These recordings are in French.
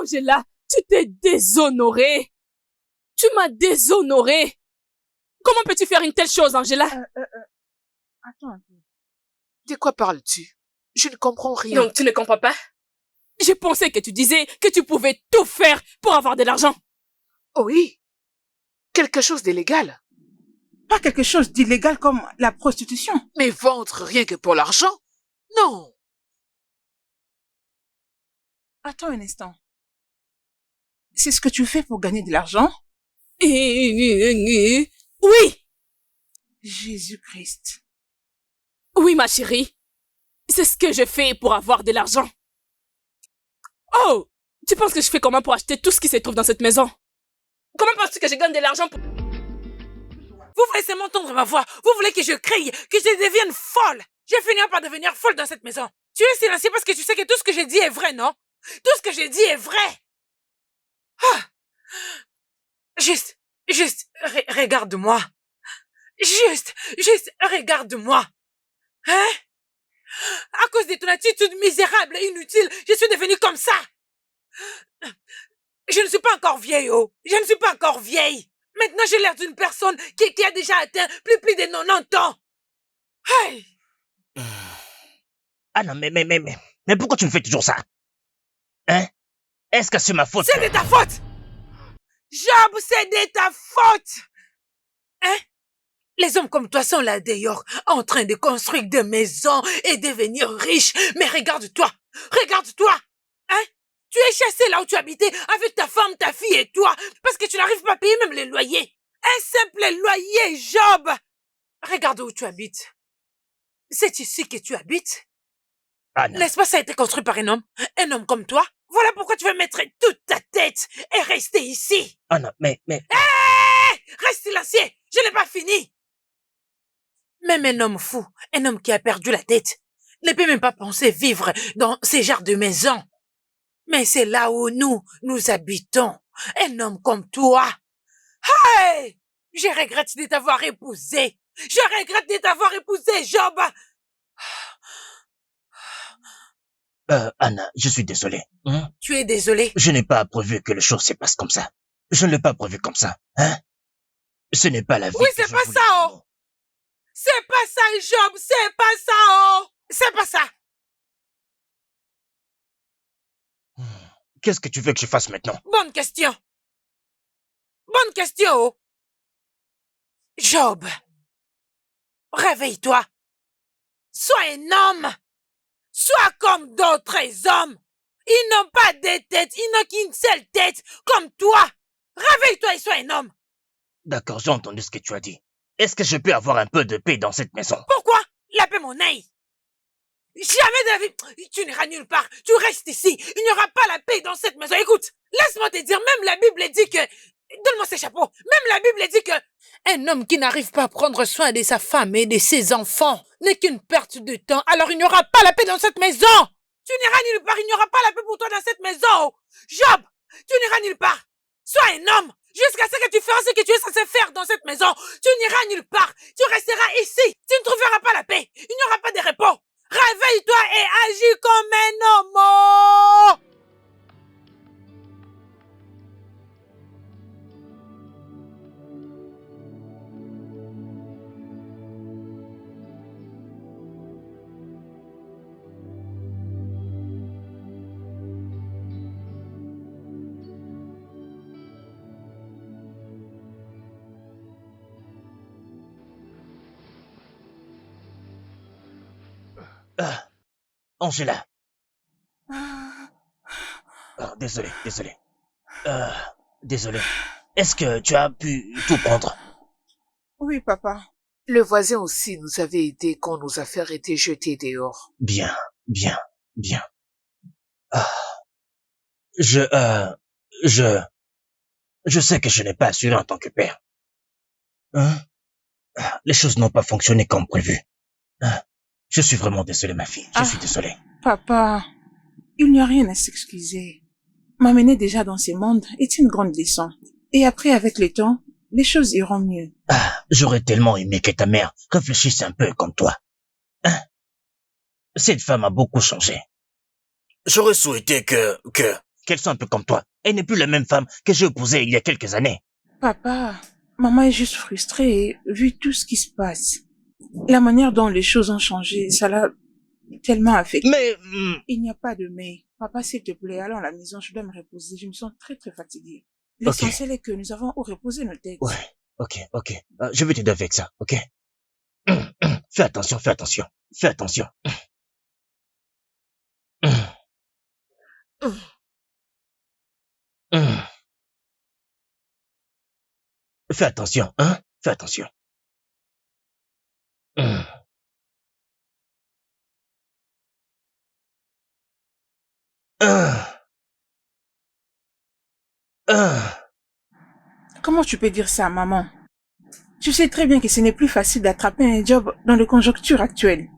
Angela, tu t'es déshonorée. Tu m'as déshonorée. Comment peux-tu faire une telle chose, Angela? Attends un peu. De quoi parles-tu? Je ne comprends rien. Donc, tu ne comprends pas? Je pensais que tu disais que tu pouvais tout faire pour avoir de l'argent. Oh oui. Quelque chose d'illégal. Pas quelque chose d'illégal comme la prostitution. Mais vendre rien que pour l'argent? Non. Attends un instant. C'est ce que tu fais pour gagner de l'argent? Oui. Jésus-Christ. Oui, ma chérie. C'est ce que je fais pour avoir de l'argent. Oh! Tu penses que je fais comment pour acheter tout ce qui se trouve dans cette maison? Comment penses-tu que je gagne de l'argent pour... Vous voulez seulement entendre ma voix. Vous voulez que je crie, que je devienne folle. Je vais finir par devenir folle dans cette maison. Tu es silencieux parce que tu sais que tout ce que je dis est vrai, non? Tout ce que je dis est vrai. Ah. Juste, regarde-moi. Juste, regarde-moi. Hein? À cause de ton attitude misérable et inutile, je suis devenue comme ça. Je ne suis pas encore vieille, oh. Je ne suis pas encore vieille. Maintenant, j'ai l'air d'une personne qui a déjà atteint plus de 90 ans. Hey! Ah non, mais pourquoi tu me fais toujours ça? Hein? Est-ce que c'est ma faute? C'est de ta faute! Job, c'est de ta faute! Hein? Les hommes comme toi sont là dehors, en train de construire des maisons et devenir riches. Mais regarde-toi! Regarde-toi! Hein? Tu es chassé là où tu habitais avec ta femme, ta fille et toi, parce que tu n'arrives pas à payer même les loyers. Un simple loyer, Job! Regarde où tu habites. C'est ici que tu habites? Anna. N'est-ce pas ça a été construit par un homme comme toi? Voilà pourquoi tu veux mettre toute ta tête et rester ici. Anna, mais... Hey! Reste silencieux, je n'ai pas fini. Même un homme fou, un homme qui a perdu la tête, ne peut même pas penser vivre dans ces genres de maisons. Mais c'est là où nous habitons. Un homme comme toi. Hey! Je regrette de t'avoir épousé. Je regrette de t'avoir épousé, Job. Anna, je suis désolé. Hein? Tu es désolé? Je n'ai pas prévu que les choses se passent comme ça. Je ne l'ai pas prévu comme ça, hein? Ce n'est pas la vie. Oui, c'est pas ça, oh! C'est pas ça, Job, c'est pas ça, oh! C'est pas ça! Qu'est-ce que tu veux que je fasse maintenant? Bonne question! Bonne question, oh! Job, réveille-toi! Sois un homme! Sois comme d'autres hommes! Ils n'ont pas de tête, ils n'ont qu'une seule tête, comme toi! Réveille-toi et sois un homme! D'accord, j'ai entendu ce que tu as dit. Est-ce que je peux avoir un peu de paix dans cette maison? Pourquoi? La paix, mon œil! Jamais de la vie! Tu n'iras nulle part! Tu restes ici! Il n'y aura pas la paix dans cette maison! Écoute! Laisse-moi te dire, même la Bible dit que... Donne-moi ce chapeau! Même la Bible dit que... Un homme qui n'arrive pas à prendre soin de sa femme et de ses enfants n'est qu'une perte de temps, alors il n'y aura pas la paix dans cette maison! Tu n'iras nulle part, il n'y aura pas la paix pour toi dans cette maison! Job! Tu n'iras nulle part! Sois un homme! Jusqu'à ce que tu feras ce que tu es censé faire dans cette maison! Tu n'iras nulle part! Tu resteras ici! Tu ne trouveras pas la paix! Il n'y aura pas de repos! Réveille-toi et agis comme un homme! Angela. Désolé. Désolé. Est-ce que tu as pu tout prendre? Oui, papa. Le voisin aussi nous avait aidés quand nos affaires étaient jetées dehors. Bien. Je sais que je n'ai pas assuré en tant que père. Hein? Les choses n'ont pas fonctionné comme prévu. Je suis vraiment désolé, ma fille. Je suis désolé. Papa, il n'y a rien à s'excuser. M'amener déjà dans ces mondes est une grande leçon. Et après, avec le temps, les choses iront mieux. J'aurais tellement aimé que ta mère réfléchisse un peu comme toi. Hein? Cette femme a beaucoup changé. J'aurais souhaité que qu'elle soit un peu comme toi. Elle n'est plus la même femme que j'ai épousée il y a quelques années. Papa, maman est juste frustrée vu tout ce qui se passe. La manière dont les choses ont changé, ça l'a tellement affectée. Mais... Il n'y a pas de mais. Papa, s'il te plaît, allons à la maison, je dois me reposer. Je me sens très fatiguée. Ok. L'essentiel est que nous avons où reposer nos têtes. Ouais, ok. Je vais t'aider avec ça, ok? Fais attention. Fais attention. Fais attention, hein? Fais attention. Comment tu peux dire ça, maman? Tu sais très bien que ce n'est plus facile d'attraper un job dans les conjonctures actuelles.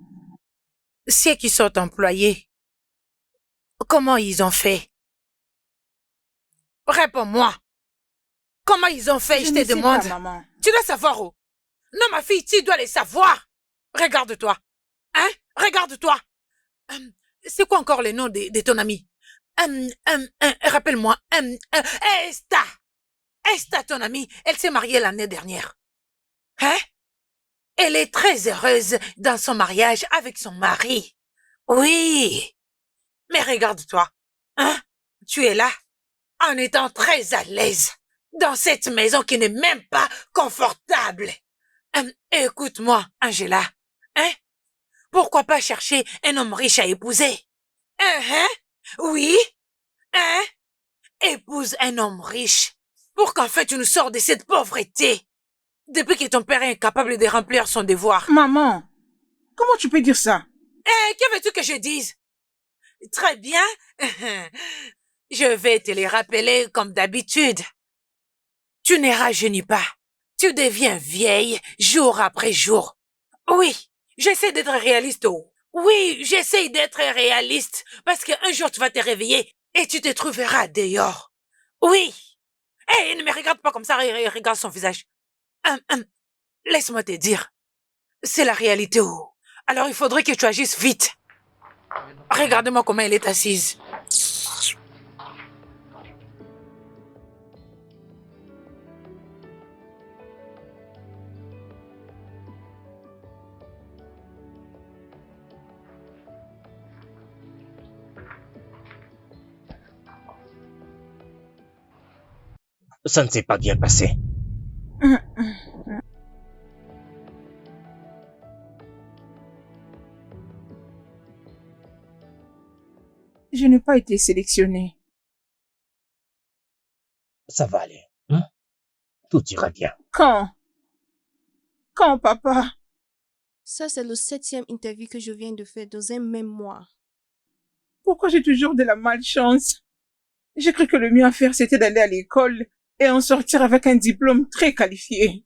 Ceux qui sont employés, comment ils ont fait? Réponds-moi. Comment ils ont fait, je te demande. Pas, maman. Tu dois savoir où? Non, ma fille, tu dois les savoir. Regarde-toi. Hein? Regarde-toi. C'est quoi encore le nom de ton ami? Rappelle-moi. Esta. Esta, ton amie, elle s'est mariée l'année dernière. Hein? Elle est très heureuse dans son mariage avec son mari. Oui. Mais regarde-toi. Hein? Tu es là, en étant très à l'aise, dans cette maison qui n'est même pas confortable. Écoute-moi, Angela. Hein? Pourquoi pas chercher un homme riche à épouser? Hein? Oui? Hein? Épouse un homme riche pour qu'en fait tu nous sors de cette pauvreté. Depuis que ton père est incapable de remplir son devoir. Maman, comment tu peux dire ça? Que veux-tu que je dise? Très bien. Je vais te les rappeler comme d'habitude. Tu ne rajeunis pas. Tu deviens vieille jour après jour. Oui, j'essaie d'être réaliste. Oui, j'essaie d'être réaliste parce qu'un jour tu vas te réveiller et tu te trouveras dehors. Oui. Ne me regarde pas comme ça, regarde son visage. Laisse-moi te dire. C'est la réalité. Alors il faudrait que tu agisses vite. Regarde-moi comment elle est assise. Ça ne s'est pas bien passé. Je n'ai pas été sélectionnée. Ça va aller, hein? Tout ira bien. Quand, papa? Ça, c'est le 7e interview que je viens de faire dans un même mois. Pourquoi j'ai toujours de la malchance? J'ai cru que le mieux à faire, c'était d'aller à l'école et en sortir avec un diplôme très qualifié.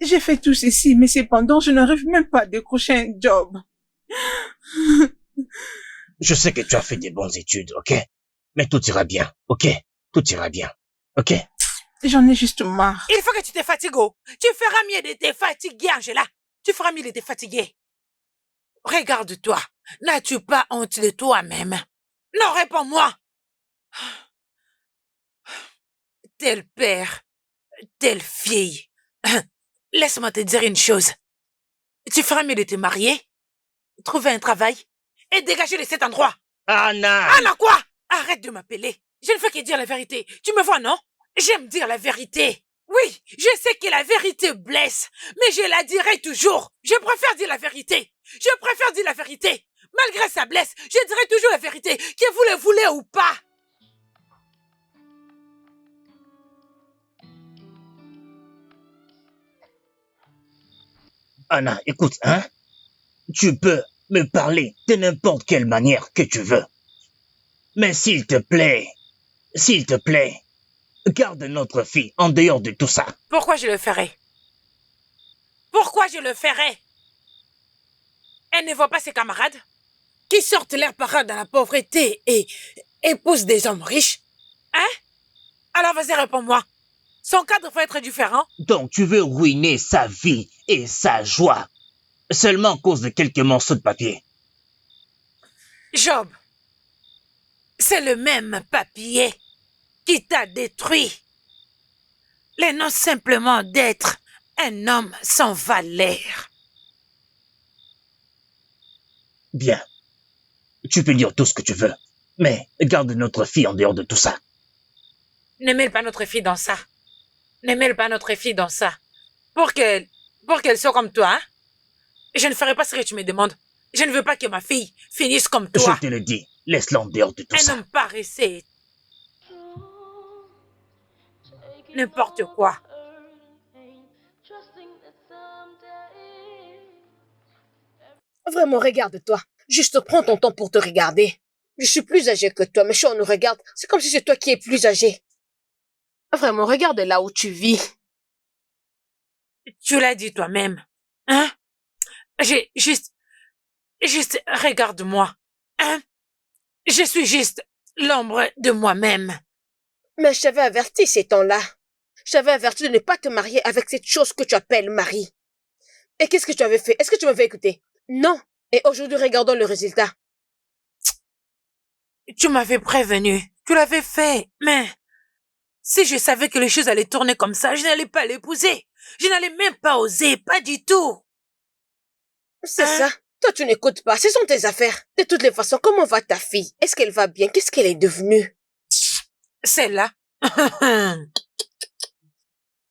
J'ai fait tout ceci, mais cependant, je n'arrive même pas à décrocher un job. Je sais que tu as fait des bonnes études, ok? Mais tout ira bien, ok? Tout ira bien, ok? J'en ai juste marre. Il faut que tu te fatigues. Tu feras mieux de te fatiguer, Angela. Tu feras mieux de te fatiguer. Regarde-toi. N'as-tu pas honte de toi-même? Non, réponds-moi. Tel père, telle fille. Laisse-moi te dire une chose. Tu feras mieux de te marier, trouver un travail et dégager de cet endroit. Anna! Anna quoi? Arrête de m'appeler. Je ne fais que dire la vérité. Tu me vois, non? J'aime dire la vérité. Oui, je sais que la vérité blesse, mais je la dirai toujours. Je préfère dire la vérité. Je préfère dire la vérité. Malgré sa blesse, je dirai toujours la vérité, que vous le voulez ou pas. Anna, écoute, hein? Tu peux me parler de n'importe quelle manière que tu veux. Mais s'il te plaît, garde notre fille en dehors de tout ça. Pourquoi je le ferais? Pourquoi je le ferais? Elle ne voit pas ses camarades qui sortent leur parade dans la pauvreté et épousent des hommes riches? Hein? Alors vas-y, réponds-moi. Son cadre va être différent? Donc tu veux ruiner sa vie et sa joie seulement à cause de quelques morceaux de papier. Job, C'est le même papier qui t'a détruit. Les noms simplement d'être un homme sans valeur. Bien. Tu peux dire tout ce que tu veux. Mais garde notre fille en dehors de tout ça. Ne mêle pas notre fille dans ça. Ne mêle pas notre fille dans ça. Pour qu'elle soit comme toi, hein? Je ne ferai pas ce que tu me demandes. Je ne veux pas que ma fille finisse comme toi. Je te le dis, laisse-la en dehors de tout ça. Un homme paresseux. N'importe quoi. Vraiment, regarde-toi. Juste prends ton temps pour te regarder. Je suis plus âgée que toi, mais si on nous regarde, c'est comme si c'est toi qui es plus âgé. Vraiment, regarde là où tu vis. Tu l'as dit toi-même. Hein? Juste, regarde-moi. Hein? Je suis juste l'ombre de moi-même. Mais je t'avais averti ces temps-là. Je t'avais averti de ne pas te marier avec cette chose que tu appelles mari. Et qu'est-ce que tu avais fait? Est-ce que tu m'avais écouté? Non. Et aujourd'hui, regardons le résultat. Tu m'avais prévenu. Tu l'avais fait. Mais si je savais que les choses allaient tourner comme ça, je n'allais pas l'épouser. Je n'allais même pas oser. Pas du tout. C'est ça. Toi, tu n'écoutes pas. Ce sont tes affaires. De toutes les façons, comment va ta fille? Est-ce qu'elle va bien? Qu'est-ce qu'elle est devenue? Celle-là.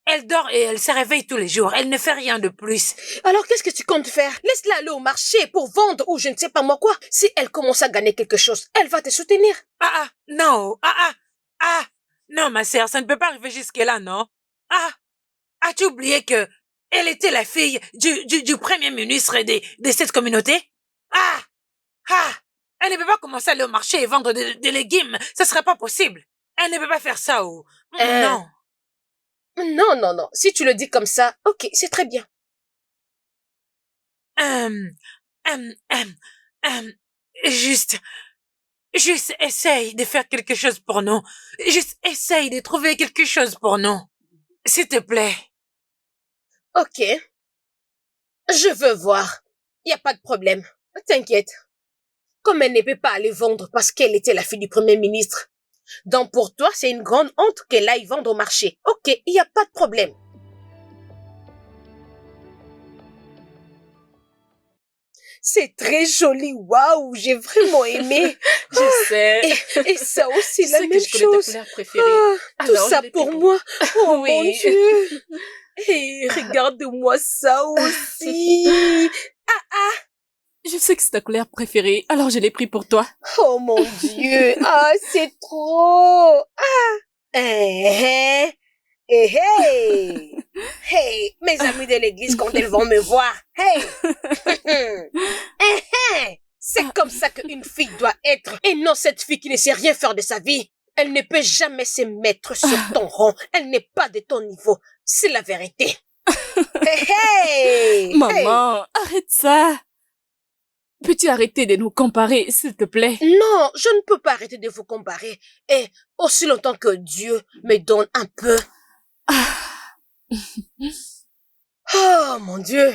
Elle dort et elle se réveille tous les jours. Elle ne fait rien de plus. Alors, qu'est-ce que tu comptes faire? Laisse-la aller au marché pour vendre ou je ne sais pas moi quoi. Si elle commence à gagner quelque chose, elle va te soutenir. Non. Non, ma sœur, ça ne peut pas arriver jusque-là, non? As-tu oublié que elle était la fille du premier ministre de cette communauté? Elle ne peut pas commencer à aller au marché et vendre des légumes. Ça serait pas possible. Elle ne peut pas faire ça ou... Non. Non. Si tu le dis comme ça, ok, c'est très bien. Juste essaye de faire quelque chose pour nous. Juste essaye de trouver quelque chose pour nous. S'il te plaît. Ok. Je veux voir. Y a pas de problème. T'inquiète. Comme elle ne peut pas aller vendre parce qu'elle était la fille du premier ministre. Donc pour toi, c'est une grande honte qu'elle aille vendre au marché. Ok, y a pas de problème. C'est très joli, waouh, j'ai vraiment aimé. Je sais. Et ça aussi, Tu la sais même que je connais ta chose. couleur préférée. Tout Alors, ça je l'ai pour pris moi. Oh Oui. mon Dieu. Et regarde-moi ça aussi. Je sais que c'est ta couleur préférée, alors je l'ai pris pour toi. Oh mon Dieu. Ah, c'est trop. Hey. Hey, mes amis de l'église quand elles vont me voir. Hey. C'est comme ça qu'une fille doit être. Et non cette fille qui ne sait rien faire de sa vie. Elle ne peut jamais se mettre sur ton rang. Elle n'est pas de ton niveau. C'est la vérité. Hey. Maman, arrête ça. Peux-tu arrêter de nous comparer, s'il te plaît? Non, je ne peux pas arrêter de vous comparer. Et aussi longtemps que Dieu me donne un peu. Oh, mon Dieu.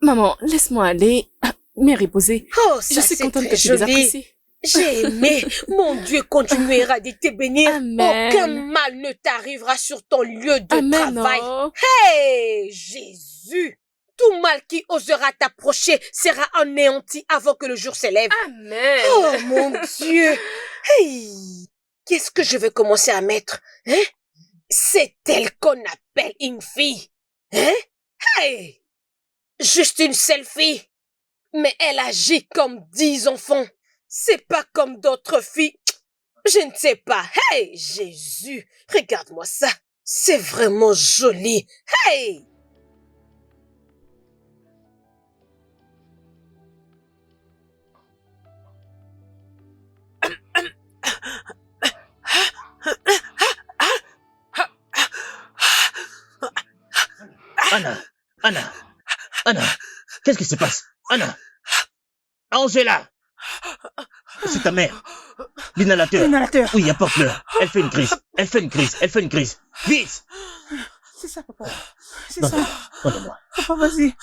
Maman, laisse-moi aller, me reposer. Oh, Je ça suis c'est contente très que tu les joli. apprécies. J'ai aimé. Mon Dieu continuera de te bénir. Amen. Aucun mal ne t'arrivera sur ton lieu de Amen. travail. Oh. Hey, Jésus. Tout mal qui osera t'approcher sera anéanti avant que le jour s'élève. Amen. Oh, mon Dieu. Hey, qu'est-ce que je vais commencer à mettre? Hein? C'est elle qu'on appelle une fille. Hein? Hey! Juste une seule fille. Mais elle agit comme 10 enfants. C'est pas comme d'autres filles. Je ne sais pas. Hey, Jésus, regarde-moi ça. C'est vraiment joli. Hey! Anna, qu'est-ce qui se passe? Anna, Angela, c'est ta mère. L'inhalateur. L'inhalateur. Oui, apporte-le. Elle fait une crise. Vite. C'est ça, papa. C'est ça. Donne-moi. Papa, vas-y.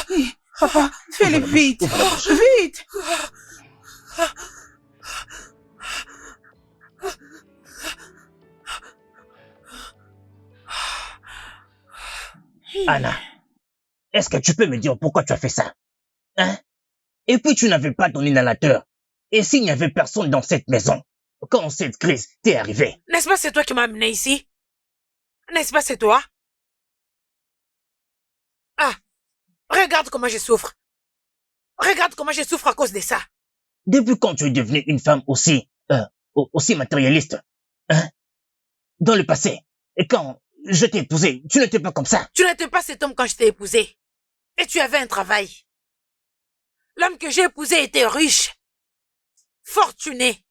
Oui, papa, fais-le vite. Vite. Anna, est-ce que tu peux me dire pourquoi tu as fait ça? Hein? Et puis tu n'avais pas ton inhalateur. Et s'il n'y avait personne dans cette maison, quand cette crise t'est arrivée? N'est-ce pas c'est toi qui m'as amené ici? N'est-ce pas c'est toi? Ah, regarde comment je souffre. Regarde comment je souffre à cause de ça. Depuis quand tu es devenue une femme aussi matérialiste? Hein? Dans le passé, et quand je t'ai épousé, tu n'étais pas comme ça. Tu n'étais pas cet homme quand je t'ai épousé. Et tu avais un travail. L'homme que j'ai épousé était riche, fortuné.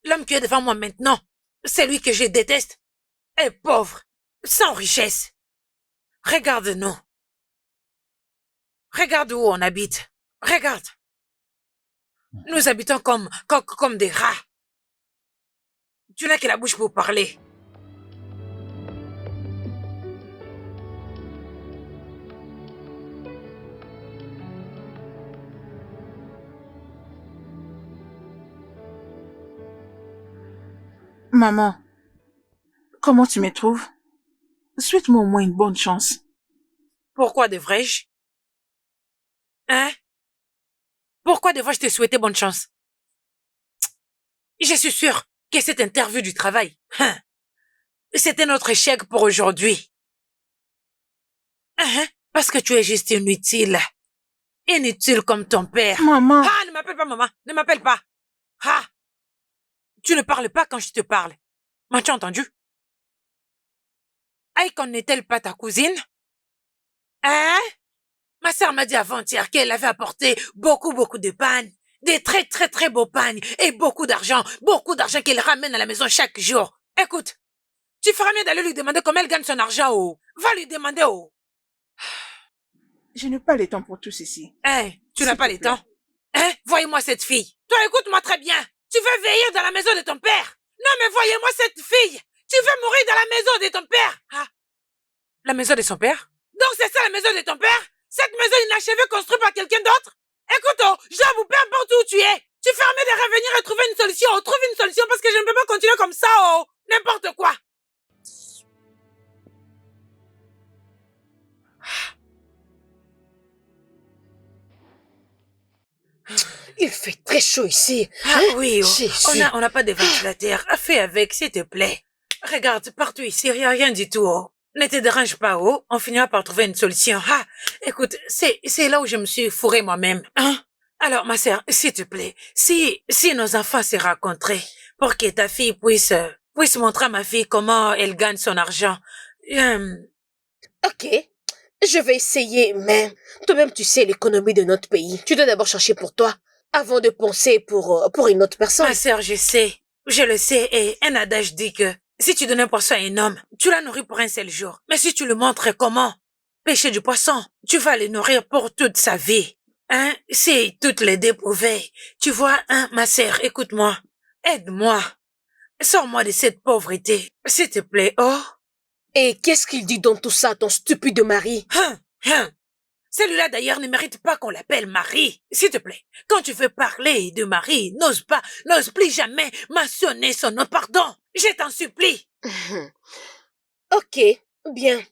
L'homme qui est devant moi maintenant, celui que je déteste, est pauvre, sans richesse. Regarde-nous. Regarde où on habite. Regarde. Nous habitons comme des rats. Tu n'as que la bouche pour parler. Maman, comment tu me trouves? Souhaite-moi au moins une bonne chance. Pourquoi devrais-je? Hein? Pourquoi devrais-je te souhaiter bonne chance? Je suis sûre que cette interview du travail, c'était notre échec pour aujourd'hui. Parce que tu es juste inutile. Inutile comme ton père. Maman! Ah, ne m'appelle pas maman. Ne m'appelle pas. Ah! Tu ne parles pas quand je te parle. M'as-tu entendu? Aïkon n'est-elle pas ta cousine? Hein? Ma sœur m'a dit avant-hier qu'elle avait apporté beaucoup de pagnes. Des très beaux pagnes. Et beaucoup d'argent qu'elle ramène à la maison chaque jour. Écoute, tu feras mieux d'aller lui demander comment elle gagne son argent, oh. Va lui demander, oh. Je n'ai pas le temps pour tout ceci. Hein? Tu n'as S'il pas te le plaît. temps? Hein? Voyez-moi cette fille. Toi, écoute-moi très bien. Tu veux veiller dans la maison de ton père? Non, mais voyez-moi cette fille. Tu veux mourir dans la maison de ton père? Ah. La maison de son père? Donc c'est ça la maison de ton père? Cette maison inachevée construite par quelqu'un d'autre? Écoute, oh, Job, ou peu importe où tu es, tu fais mieux de revenir et trouver une solution. Oh, trouve une solution parce que je ne peux pas continuer comme ça, oh. N'importe quoi. Il fait très chaud ici. Ah oui, oh. Jésus. On n'a pas de ventilateur. Fais avec, s'il te plaît. Regarde, partout ici, il n'y a rien du tout, oh. Ne te dérange pas, oh. On finira par trouver une solution. Ah, écoute, c'est là où je me suis fourré moi-même. Hein? Alors, ma sœur, s'il te plaît, si nos enfants se rencontraient pour que ta fille puisse montrer à ma fille comment elle gagne son argent. Ok, je vais essayer, mais toi-même tu sais l'économie de notre pays. Tu dois d'abord chercher pour toi, avant de penser pour une autre personne. Ma sœur, je le sais, et un adage dit que si tu donnes un poisson à un homme, tu la nourris pour un seul jour. Mais si tu lui montres comment pêcher du poisson, tu vas le nourrir pour toute sa vie. Hein, si toutes les deux pouvaient. Tu vois, hein, ma sœur, écoute-moi. Aide-moi. Sors-moi de cette pauvreté, s'il te plaît, oh. Et qu'est-ce qu'il dit dans tout ça, ton stupide mari? Celui-là d'ailleurs ne mérite pas qu'on l'appelle mari. S'il te plaît, quand tu veux parler de mari, n'ose plus jamais mentionner son nom, pardon. Je t'en supplie. Ok, bien.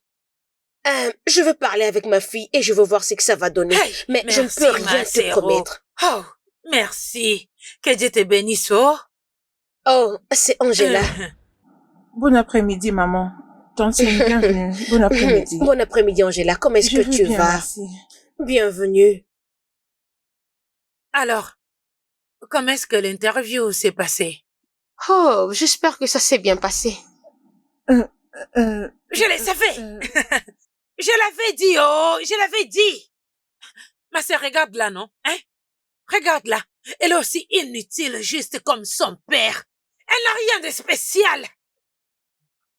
Je veux parler avec ma fille et je veux voir ce que ça va donner. Hey, mais je ne merci, peux rien ma te sœur. promettre. Oh, merci. Que Dieu te bénisse, oh. Oh, c'est Angela. Bon après-midi, maman. Tante, bienvenue. Bon après-midi. Bon après-midi, Angela. Comment est-ce Je que vais tu bien, vas? merci. Bienvenue. Alors, comment est-ce que l'interview s'est passée? Oh, j'espère que ça s'est bien passé. Je le savais. Je l'avais dit, oh, je l'avais dit. Ma sœur, regarde là, non? Hein? Regarde là. Elle est aussi inutile, juste comme son père. Elle n'a rien de spécial.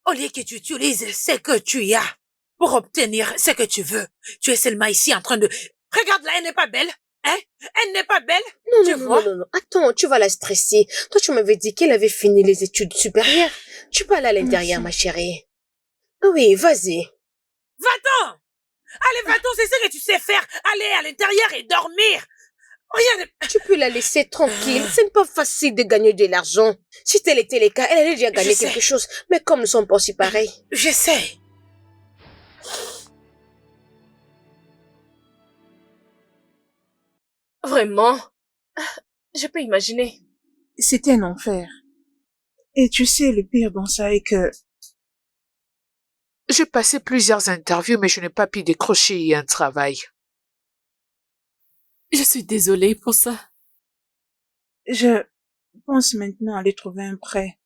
Au lieu que tu utilises ce que tu as pour obtenir ce que tu veux, tu es seulement ici en train de... Regarde là, elle n'est pas belle. Hein? Elle n'est pas belle. Non. Attends, tu vas la stresser. Toi, tu m'avais dit qu'elle avait fini les études supérieures. Tu peux aller à l'intérieur, ma chérie. Oui, vas-y. Va-t'en! Allez, va-t'en, c'est ce que tu sais faire. Aller à l'intérieur et dormir. Rien de... Tu peux la laisser tranquille. Ce n'est pas facile de gagner de l'argent. Si tel était le cas, elle allait déjà gagner quelque chose. Mais comme nous sommes pas aussi pareils. Je sais. Vraiment? Je peux imaginer. C'était un enfer. Et tu sais, le pire dans ça est que J'ai passé plusieurs interviews, mais je n'ai pas pu décrocher un travail. Je suis désolée pour ça. je pense maintenant aller trouver un prêt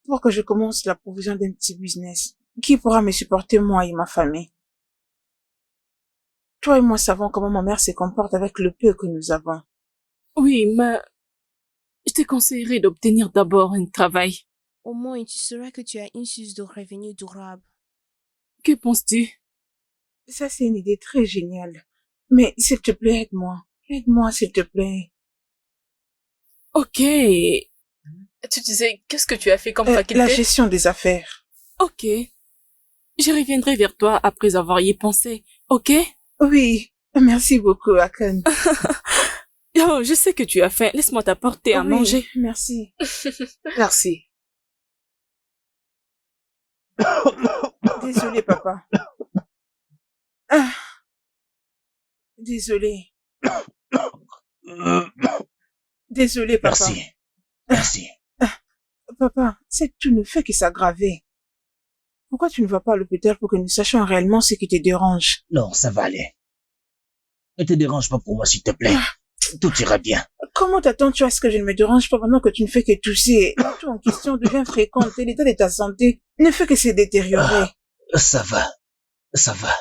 pour que je commence la provision d'un petit business qui pourra me supporter moi et ma famille. Toi et moi savons comment ma mère se comporte avec le peu que nous avons. Oui, mais je te conseillerais d'obtenir d'abord un travail. Au moins, tu sauras que tu as une source de revenus durable. Que penses-tu? Ça, c'est une idée très géniale. Mais s'il te plaît, aide-moi. Aide-moi, s'il te plaît. Ok. Tu disais, qu'est-ce que tu as fait comme faculté? La gestion des affaires. Ok. Je reviendrai vers toi après avoir y pensé. Ok? Oui, merci beaucoup, Akan. Oh, je sais que tu as faim. Laisse-moi t'apporter à Oui, manger. merci. Merci. Désolé, papa. Ah, désolé. Désolé, papa. Merci. Merci. Papa, c'est tout ne fait que s'aggraver. Pourquoi tu ne vas pas à l'hôpital pour que nous sachions réellement ce qui te dérange? Non, ça va aller. Ne te dérange pas pour moi, s'il te plaît. Tout ira bien. Comment t'attends-tu à ce que je ne me dérange pas pendant que tu ne fais que tousser? La toux en question devient fréquente et l'état de ta santé ne fait que se détériorer. Ça va. Ça va.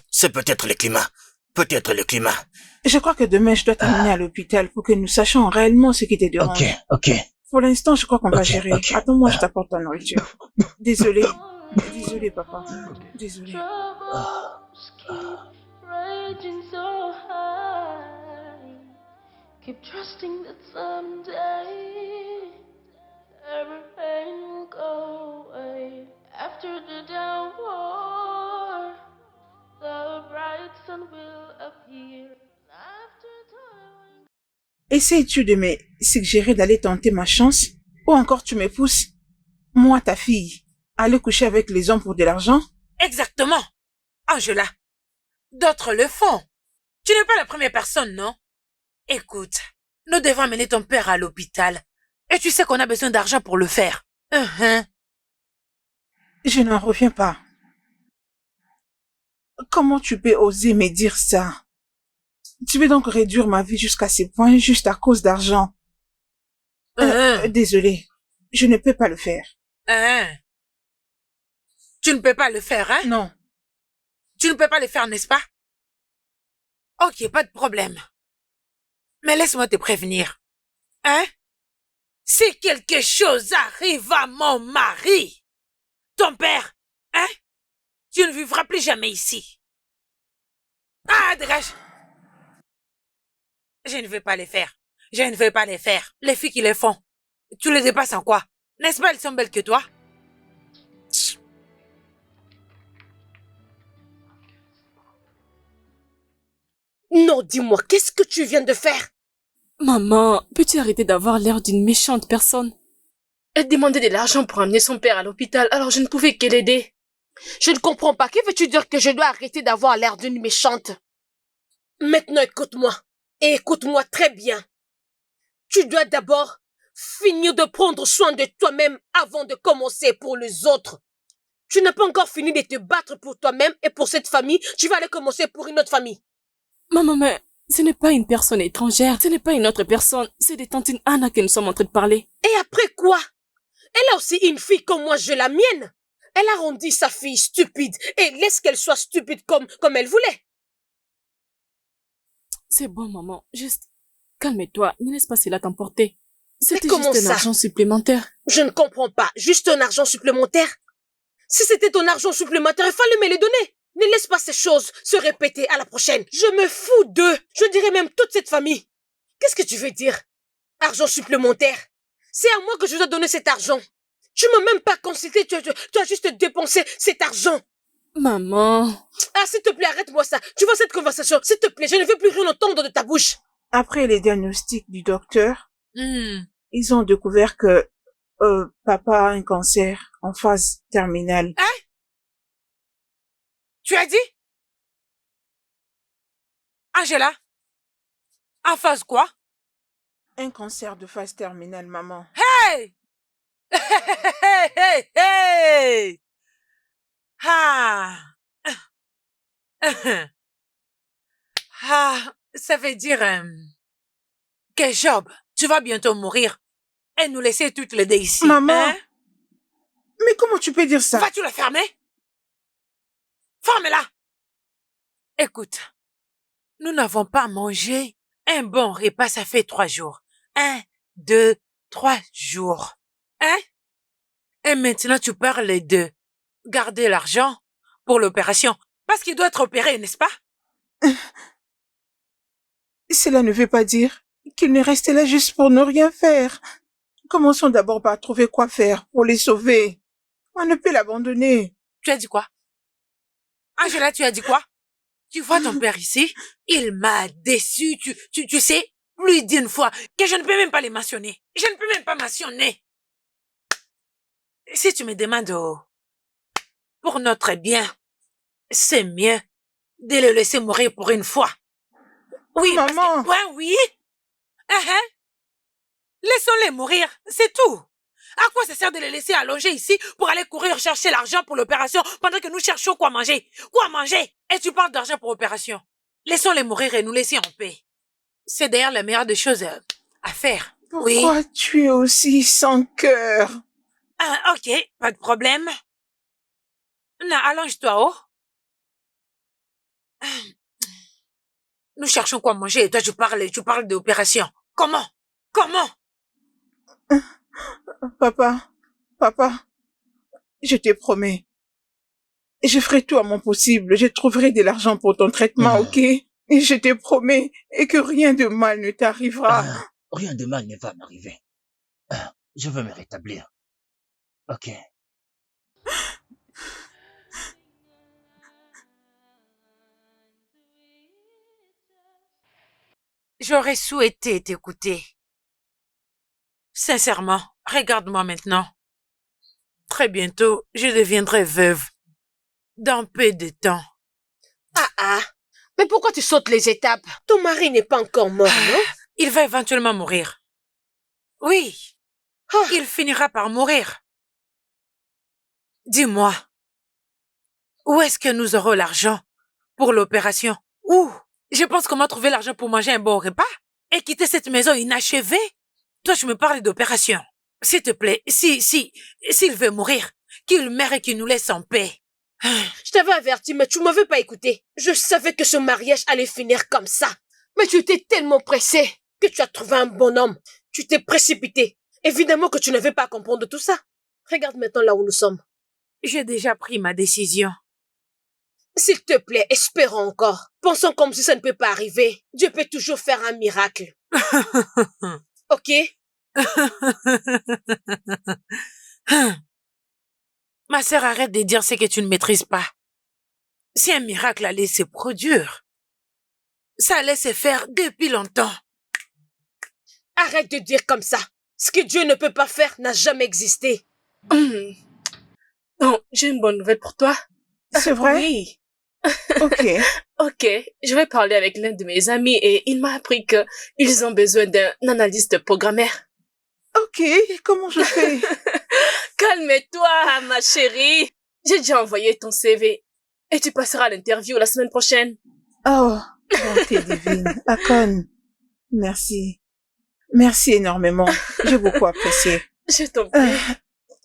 C'est peut-être le climat. Peut-être le climat. Je crois que demain je dois t'amener à l'hôpital pour que nous sachions réellement ce qui te dérange. Ok. Pour l'instant, je crois qu'on va Ok, gérer. ok. Attends-moi, je t'apporte ta nourriture. Désolé. Désolé, papa. Désolé. Troubles keep raging so high. Keep trusting that someday every pain will go away. After the downpour, the bright sun will appear. After time. Essayes-tu de me suggérer d'aller tenter ma chance? Ou encore tu me pousses, moi, ta fille, à aller coucher avec les hommes pour de l'argent? Exactement. Angela, d'autres le font. Tu n'es pas la première personne, non? Écoute, nous devons amener ton père à l'hôpital. Et tu sais qu'on a besoin d'argent pour le faire. Je n'en reviens pas. Comment tu peux oser me dire ça? Tu veux donc réduire ma vie jusqu'à ce point juste à cause d'argent? Désolé, je ne peux pas le faire. Tu ne peux pas le faire, hein? Non. Tu ne peux pas le faire, n'est-ce pas? Ok, pas de problème. Mais laisse-moi te prévenir. Hein? Si quelque chose arrive à mon mari, ton père, hein? Tu ne vivras plus jamais ici. Ah, dégage! Je ne veux pas les faire. Je ne veux pas les faire. Les filles qui les font, tu les dépasses en quoi? N'est-ce pas, elles sont belles que toi? Non, dis-moi, qu'est-ce que tu viens de faire? Maman, peux-tu arrêter d'avoir l'air d'une méchante personne? Elle demandait de l'argent pour amener son père à l'hôpital, alors je ne pouvais que l'aider. Je ne comprends pas. Que veux-tu dire que je dois arrêter d'avoir l'air d'une méchante? Maintenant, écoute-moi. Et écoute-moi très bien. Tu dois d'abord finir de prendre soin de toi-même avant de commencer pour les autres. Tu n'as pas encore fini de te battre pour toi-même et pour cette famille. Tu vas aller commencer pour une autre famille. Maman, mais ce n'est pas une personne étrangère, ce n'est pas une autre personne, c'est de tantine Anna que nous sommes en train de parler. Et après quoi? Elle a aussi une fille comme moi, j'ai la mienne. Elle a rendu sa fille stupide et laisse qu'elle soit stupide comme elle voulait. C'est bon, maman, juste calme-toi, ne laisse pas cela t'emporter. C'était comment juste un ça? argent supplémentaire. Je ne comprends pas. Juste un argent supplémentaire? Si c'était ton argent supplémentaire, il fallait me le donner. Ne laisse pas ces choses se répéter à la prochaine. Je me fous d'eux. Je dirais même toute cette famille. Qu'est-ce que tu veux dire? Argent supplémentaire? C'est à moi que je dois donner cet argent. Tu m'as même pas consulté, tu as juste dépensé cet argent. Maman. Ah, s'il te plaît, arrête-moi ça. Tu vois cette conversation? S'il te plaît, je ne veux plus rien entendre de ta bouche. Après les diagnostics du docteur, ils ont découvert que papa a un cancer en phase terminale. Hein? Tu as dit? Angela? En phase quoi? Un cancer de phase terminale, maman. Hey! Hey, hey, hey! Ah! Ah, ça veut dire que Job, tu vas bientôt mourir et nous laisser toutes les deux ici. Maman! Hein? Mais comment tu peux dire ça? Vas-tu la fermer? Ferme-la! Écoute, nous n'avons pas mangé un bon repas, ça fait 3 jours. 1, 2, 3 jours. Hein? Et maintenant, tu parles de garder l'argent pour l'opération. Parce qu'il doit être opéré, n'est-ce pas? Cela ne veut pas dire qu'il n'est resté là juste pour ne rien faire. Commençons d'abord par trouver quoi faire pour les sauver. On ne peut l'abandonner. Tu as dit quoi? Angela, tu as dit quoi? Tu vois ton père ici? Il m'a déçu, tu sais, plus d'une fois, que je ne peux même pas les mentionner. Je ne peux même pas mentionner. Si tu me demandes pour notre bien, c'est mieux de le laisser mourir pour une fois. Oui, Maman! Oui. Uh-huh. Laissons-les mourir, c'est tout. À quoi ça sert de les laisser allonger ici pour aller courir chercher l'argent pour l'opération pendant que nous cherchons quoi manger? Quoi manger? Et tu parles d'argent pour l'opération. Laissons-les mourir et nous laisser en paix. C'est d'ailleurs la meilleure des choses à faire. Pourquoi Oui. tu es aussi sans cœur? Ah, ok, pas de problème. Non, allonge-toi, oh. Nous cherchons quoi manger et toi tu parles d'opération. Comment? Papa, je te promets. Je ferai tout à mon possible. Je trouverai de l'argent pour ton traitement, ok? Et je te promets, et que rien de mal ne t'arrivera. Rien de mal ne va m'arriver. Je veux me rétablir. Ok. J'aurais souhaité t'écouter. Sincèrement, regarde-moi maintenant. Très bientôt, je deviendrai veuve. Dans peu de temps. Mais pourquoi tu sautes les étapes? Ton mari n'est pas encore mort, non? Il va éventuellement mourir. Oui, il finira par mourir. Dis-moi, où est-ce que nous aurons l'argent pour l'opération? Où? Je pense comment trouver l'argent pour manger un bon repas et quitter cette maison inachevée. Toi, tu me parles d'opération. S'il te plaît, s'il veut mourir, qu'il meure et qu'il nous laisse en paix. Je t'avais averti, mais tu m'avais pas écouté. Je savais que ce mariage allait finir comme ça. Mais tu étais tellement pressé que tu as trouvé un bon homme. Tu t'es précipité. Évidemment que tu n'avais pas à comprendre tout ça. Regarde maintenant là où nous sommes. J'ai déjà pris ma décision. S'il te plaît, espérons encore. Pensons comme si ça ne peut pas arriver. Dieu peut toujours faire un miracle. Ok? Ma sœur, arrête de dire ce que tu ne maîtrises pas. Si un miracle allait se produire, ça allait se faire depuis longtemps. Arrête de dire comme ça. Ce que Dieu ne peut pas faire n'a jamais existé. Non, j'ai une bonne nouvelle pour toi. C'est vrai? Oui. Ok. Ok, je vais parler avec l'un de mes amis et il m'a appris que ils ont besoin d'un analyste programmeur. Ok, comment je fais? Calme-toi, ma chérie. J'ai déjà envoyé ton CV et tu passeras l'interview la semaine prochaine. Oh, bonté divine. Akon, merci. Merci énormément. J'ai beaucoup apprécié. Je t'en prie.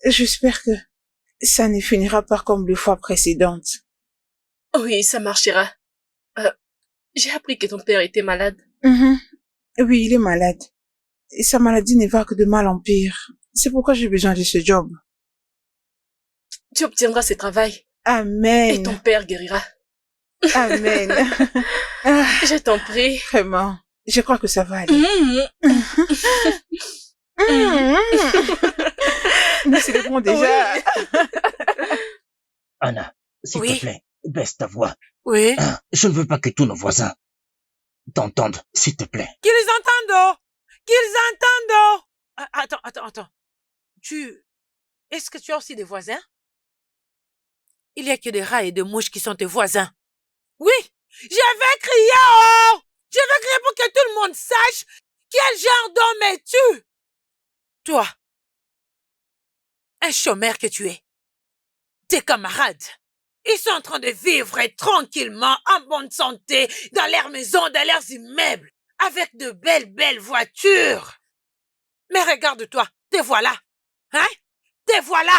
J'espère que ça ne finira pas comme les fois précédentes. Oui, ça marchera. J'ai appris que ton père était malade. Oui, il est malade. Et sa maladie ne va que de mal en pire. C'est pourquoi j'ai besoin de ce job. Tu obtiendras ce travail. Amen. Et ton père guérira. Amen. Je t'en prie. Vraiment, je crois que ça va aller. Nous célébrons déjà. Oui. Anna, s'il te plaît, baisse ta voix. Oui. Je ne veux pas que tous nos voisins t'entendent, s'il te plaît. Qu'ils entendent, oh! Qu'ils entendent, oh! Attends. Est-ce que tu as aussi des voisins? il y a que des rats et des mouches qui sont tes voisins. Oui, je vais crier, oh! Je vais crier pour que tout le monde sache quel genre d'homme es-tu. Toi, un chômeur que tu es. Tes camarades, ils sont en train de vivre tranquillement, en bonne santé, dans leurs maisons, dans leurs immeubles, avec de belles voitures. Mais regarde-toi, te voilà. Hein? Te voilà,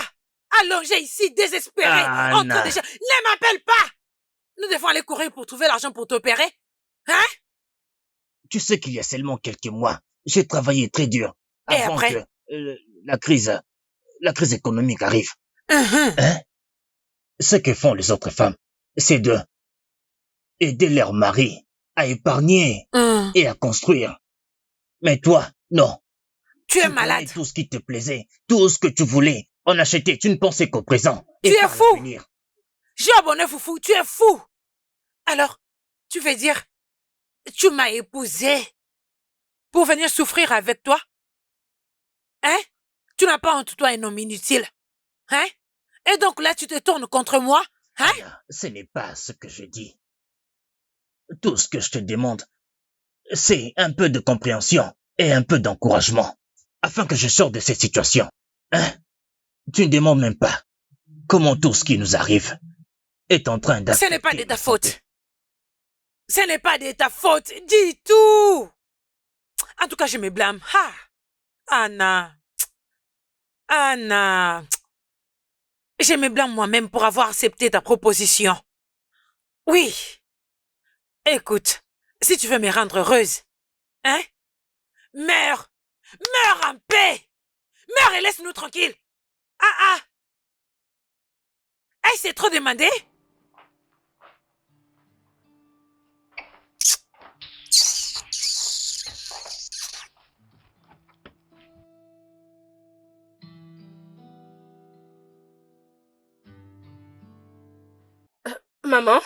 allongé ici, désespéré, en train de... Ne m'appelle pas! Nous devons aller courir pour trouver l'argent pour t'opérer. Hein? Tu sais qu'il y a seulement quelques mois, j'ai travaillé très dur Et avant après? que la crise économique arrive. Hein? Ce que font les autres femmes, c'est de aider leur mari à épargner et à construire. Mais toi, non. Tu es Tu malade. prenais tout ce qui te plaisait, tout ce que tu voulais, en acheter, tu ne pensais qu'au présent. Tu et es par fou. l'avenir. J'ai abonné foufou, tu es fou. Alors, tu veux dire, tu m'as épousé pour venir souffrir avec toi? Hein? Tu n'as pas honte, toi, un homme inutile? Hein? Et donc là, tu te tournes contre moi? Hein? Anna, ce n'est pas ce que je dis. Tout ce que je te demande, c'est un peu de compréhension et un peu d'encouragement, afin que je sorte de cette situation. Hein? Tu ne demandes même pas comment tout ce qui nous arrive est en train d'affecter. Ce n'est pas de ta ma santé. faute. Ce n'est pas de ta faute, dis tout. En tout cas, je me blâme. Ah, Anna. Anna. Je me blâme moi-même pour avoir accepté ta proposition. Oui. Écoute, si tu veux me rendre heureuse, hein? Meurs. Meurs en paix. Meurs et laisse-nous tranquilles. Ah. Hey, c'est trop demandé? Maman,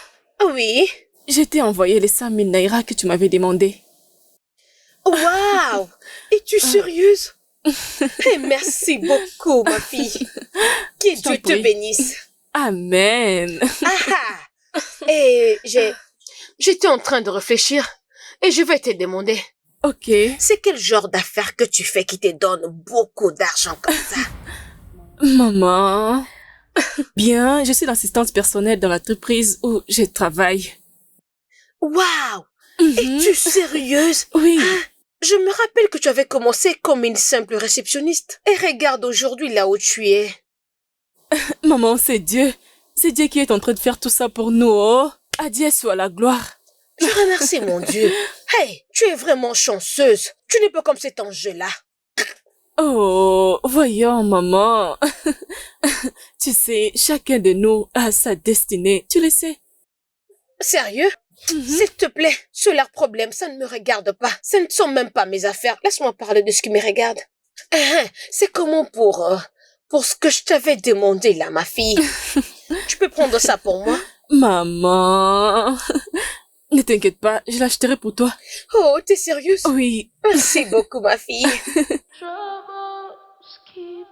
Oui. je t'ai envoyé les 5 000 naira que tu m'avais demandé. Waouh! Es-tu sérieuse? Eh, merci beaucoup, ma fille. Que t'en Dieu te prie. bénisse. Amen. Et j'étais en train de réfléchir et je vais te demander, Ok. c'est quel genre d'affaires que tu fais qui te donne beaucoup d'argent comme ça? Maman. Bien, je suis l'assistante personnelle dans l'entreprise où je travaille. Waouh! Mhm. Es-tu sérieuse? Oui. Je me rappelle que tu avais commencé comme une simple réceptionniste. Et regarde aujourd'hui là où tu es. Maman, c'est Dieu. C'est Dieu qui est en train de faire tout ça pour nous, oh. À Dieu soit la gloire. Je remercie mon Dieu. Hey, tu es vraiment chanceuse. Tu n'es pas comme cet ange-là. Oh, voyons, maman. Tu sais, chacun de nous a sa destinée. Tu le sais. Sérieux? S'il te plaît, sur leurs problèmes, ça ne me regarde pas. Ce ne sont même pas mes affaires. Laisse-moi parler de ce qui me regarde. C'est comment pour ce que je t'avais demandé là, ma fille. Tu peux prendre ça pour moi? Maman. Ne t'inquiète pas, je l'achèterai pour toi. Oh, t'es sérieuse? Oui. Merci beaucoup, ma fille. Troubles keep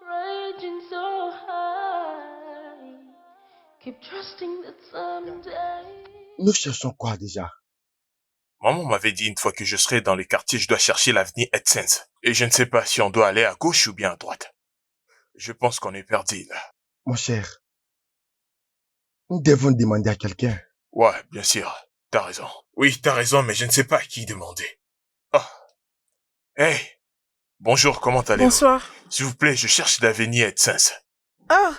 raging so high. Keep trusting that someday. Nous cherchons quoi déjà? Maman m'avait dit une fois que je serais dans les quartiers, je dois chercher l'avenue AdSense. Et je ne sais pas si on doit aller à gauche ou bien à droite. Je pense qu'on est perdu, là. Mon cher, nous devons demander à quelqu'un. Ouais, bien sûr. T'as raison. Oui, t'as raison, mais je ne sais pas à qui demander. Oh. Hey. Bonjour, comment allez-vous? Bonsoir. S'il vous plaît, je cherche l'avenue AdSense. Ah,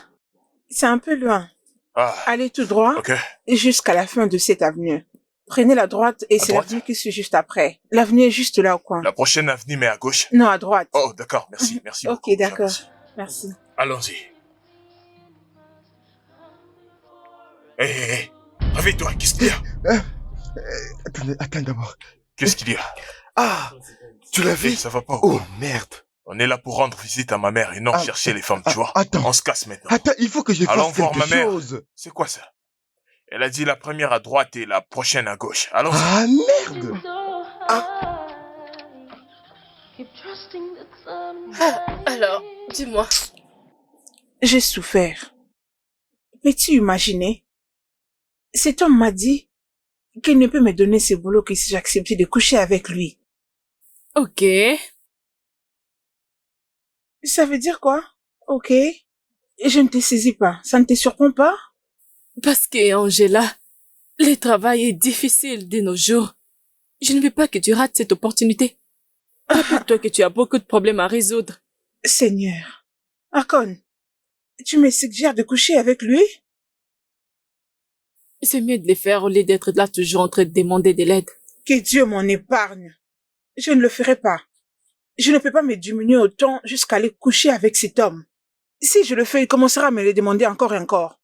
c'est un peu loin. Ah. Allez tout droit Ok. jusqu'à la fin de cette avenue. Prenez la droite et À c'est droite? l'avenue qui suit juste après. L'avenue est juste là au coin. La prochaine avenue, mais à gauche? Non, à droite. Oh, d'accord, merci, merci Ok, beaucoup. d'accord. J'apprécie. Merci. Allons-y. Hé, réveille-toi, qu'est-ce qu'il y a? Attends d'abord. Qu'est-ce qu'il y a? Ah, tu l'as vu? Ça va pas ou Oh, quoi? merde. On est là pour rendre visite à ma mère et non chercher les femmes, tu vois? Attends. On se casse maintenant. Attends, il faut que je Allons fasse voir quelque ma mère. chose. C'est quoi ça? Elle a dit la première à droite et la prochaine à gauche. Allons-y. Ah, merde. Keep trusting that someday. Alors, dis-moi. J'ai souffert. Peux-tu imaginer? Cet homme m'a dit qu'il ne peut me donner ce boulot que si j'acceptais de coucher avec lui. Ok. Ça veut dire quoi? Ok. Je ne te saisis pas. Ça ne te surprend pas? Parce que, Angela, le travail est difficile de nos jours. Je ne veux pas que tu rates cette opportunité. Rappelle-toi que tu as beaucoup de problèmes à résoudre. Seigneur. Akon, tu me suggères de coucher avec lui? C'est mieux de les faire au lieu d'être là toujours en train de demander de l'aide. Que Dieu m'en épargne. Je ne le ferai pas. Je ne peux pas me diminuer autant jusqu'à aller coucher avec cet homme. Si je le fais, il commencera à me le demander encore et encore.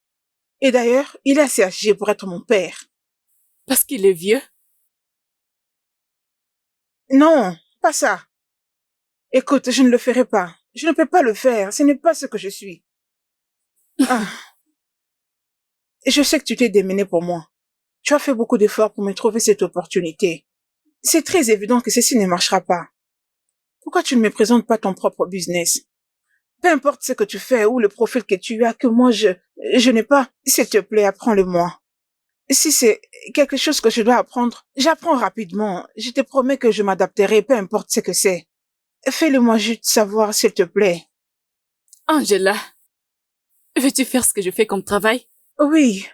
Et d'ailleurs, il est assez âgé pour être mon père. Parce qu'il est vieux? Non, pas ça. Écoute, je ne le ferai pas. Je ne peux pas le faire. Ce n'est pas ce que je suis. Ah. Je sais que tu t'es démené pour moi. Tu as fait beaucoup d'efforts pour me trouver cette opportunité. C'est très évident que ceci ne marchera pas. Pourquoi tu ne me présentes pas ton propre business? Peu importe ce que tu fais ou le profil que tu as, que moi je n'ai pas, s'il te plaît, apprends-le-moi. Si c'est quelque chose que je dois apprendre, j'apprends rapidement. Je te promets que je m'adapterai, peu importe ce que c'est. Fais-le-moi juste savoir, s'il te plaît. Angela, veux-tu faire ce que je fais comme travail? Oui.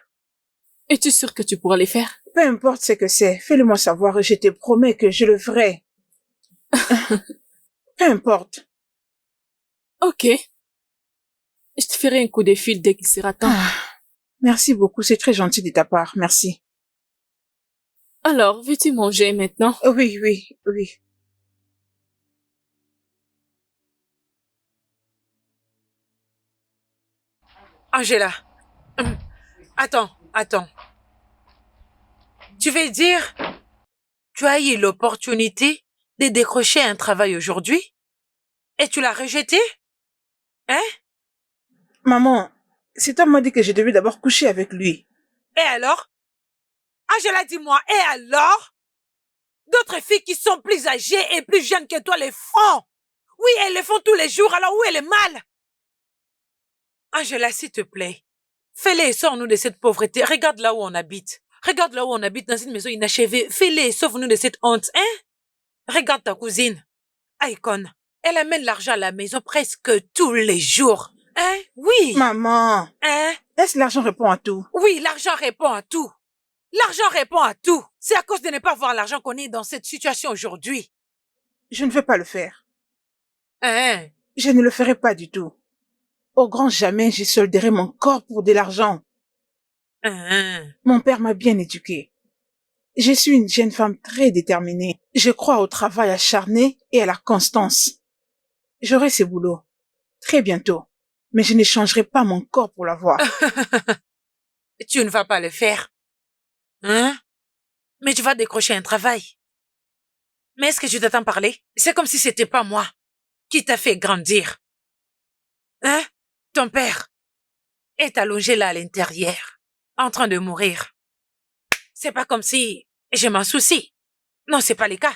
Es-tu sûre que tu pourras les faire? Peu importe ce que c'est, fais-le-moi savoir et je te promets que je le ferai. Peu importe. Ok. Je te ferai un coup de fil dès qu'il sera temps. Merci beaucoup, c'est très gentil de ta part, merci. Alors, veux-tu manger maintenant? Oui. Angela, attends. Tu veux dire, tu as eu l'opportunité de décrocher un travail aujourd'hui et tu l'as rejeté? Hein? Maman, cet homme m'a dit que je devais d'abord coucher avec lui. Et alors? Angela, dis-moi, et alors? D'autres filles qui sont plus âgées et plus jeunes que toi les font. Oui, elles le font tous les jours, alors où est le mal? Angela, s'il te plaît, fais-les et sors-nous de cette pauvreté. Regarde là où on habite. Regarde là où on habite dans une maison inachevée. Fais-les et sauve-nous de cette honte, hein? Regarde ta cousine, Aikon. Elle amène l'argent à la maison presque tous les jours. Hein? Oui. Maman. Hein? Est-ce que l'argent répond à tout? Oui, l'argent répond à tout. L'argent répond à tout. C'est à cause de ne pas avoir l'argent qu'on est dans cette situation aujourd'hui. Je ne veux pas le faire. Hein? Je ne le ferai pas du tout. Au grand jamais, je solderai mon corps pour de l'argent. Hein? Mon père m'a bien éduquée. Je suis une jeune femme très déterminée. Je crois au travail acharné et à la constance. J'aurai ce boulot. Très bientôt. Mais je n'échangerai pas mon corps pour l'avoir. Tu ne vas pas le faire. Hein? Mais tu vas décrocher un travail. Mais est-ce que tu t'attends parler? C'est comme si c'était pas moi qui t'a fait grandir. Hein? Ton père est allongé là à l'intérieur, en train de mourir. C'est pas comme si je m'en soucie. Non, c'est pas le cas.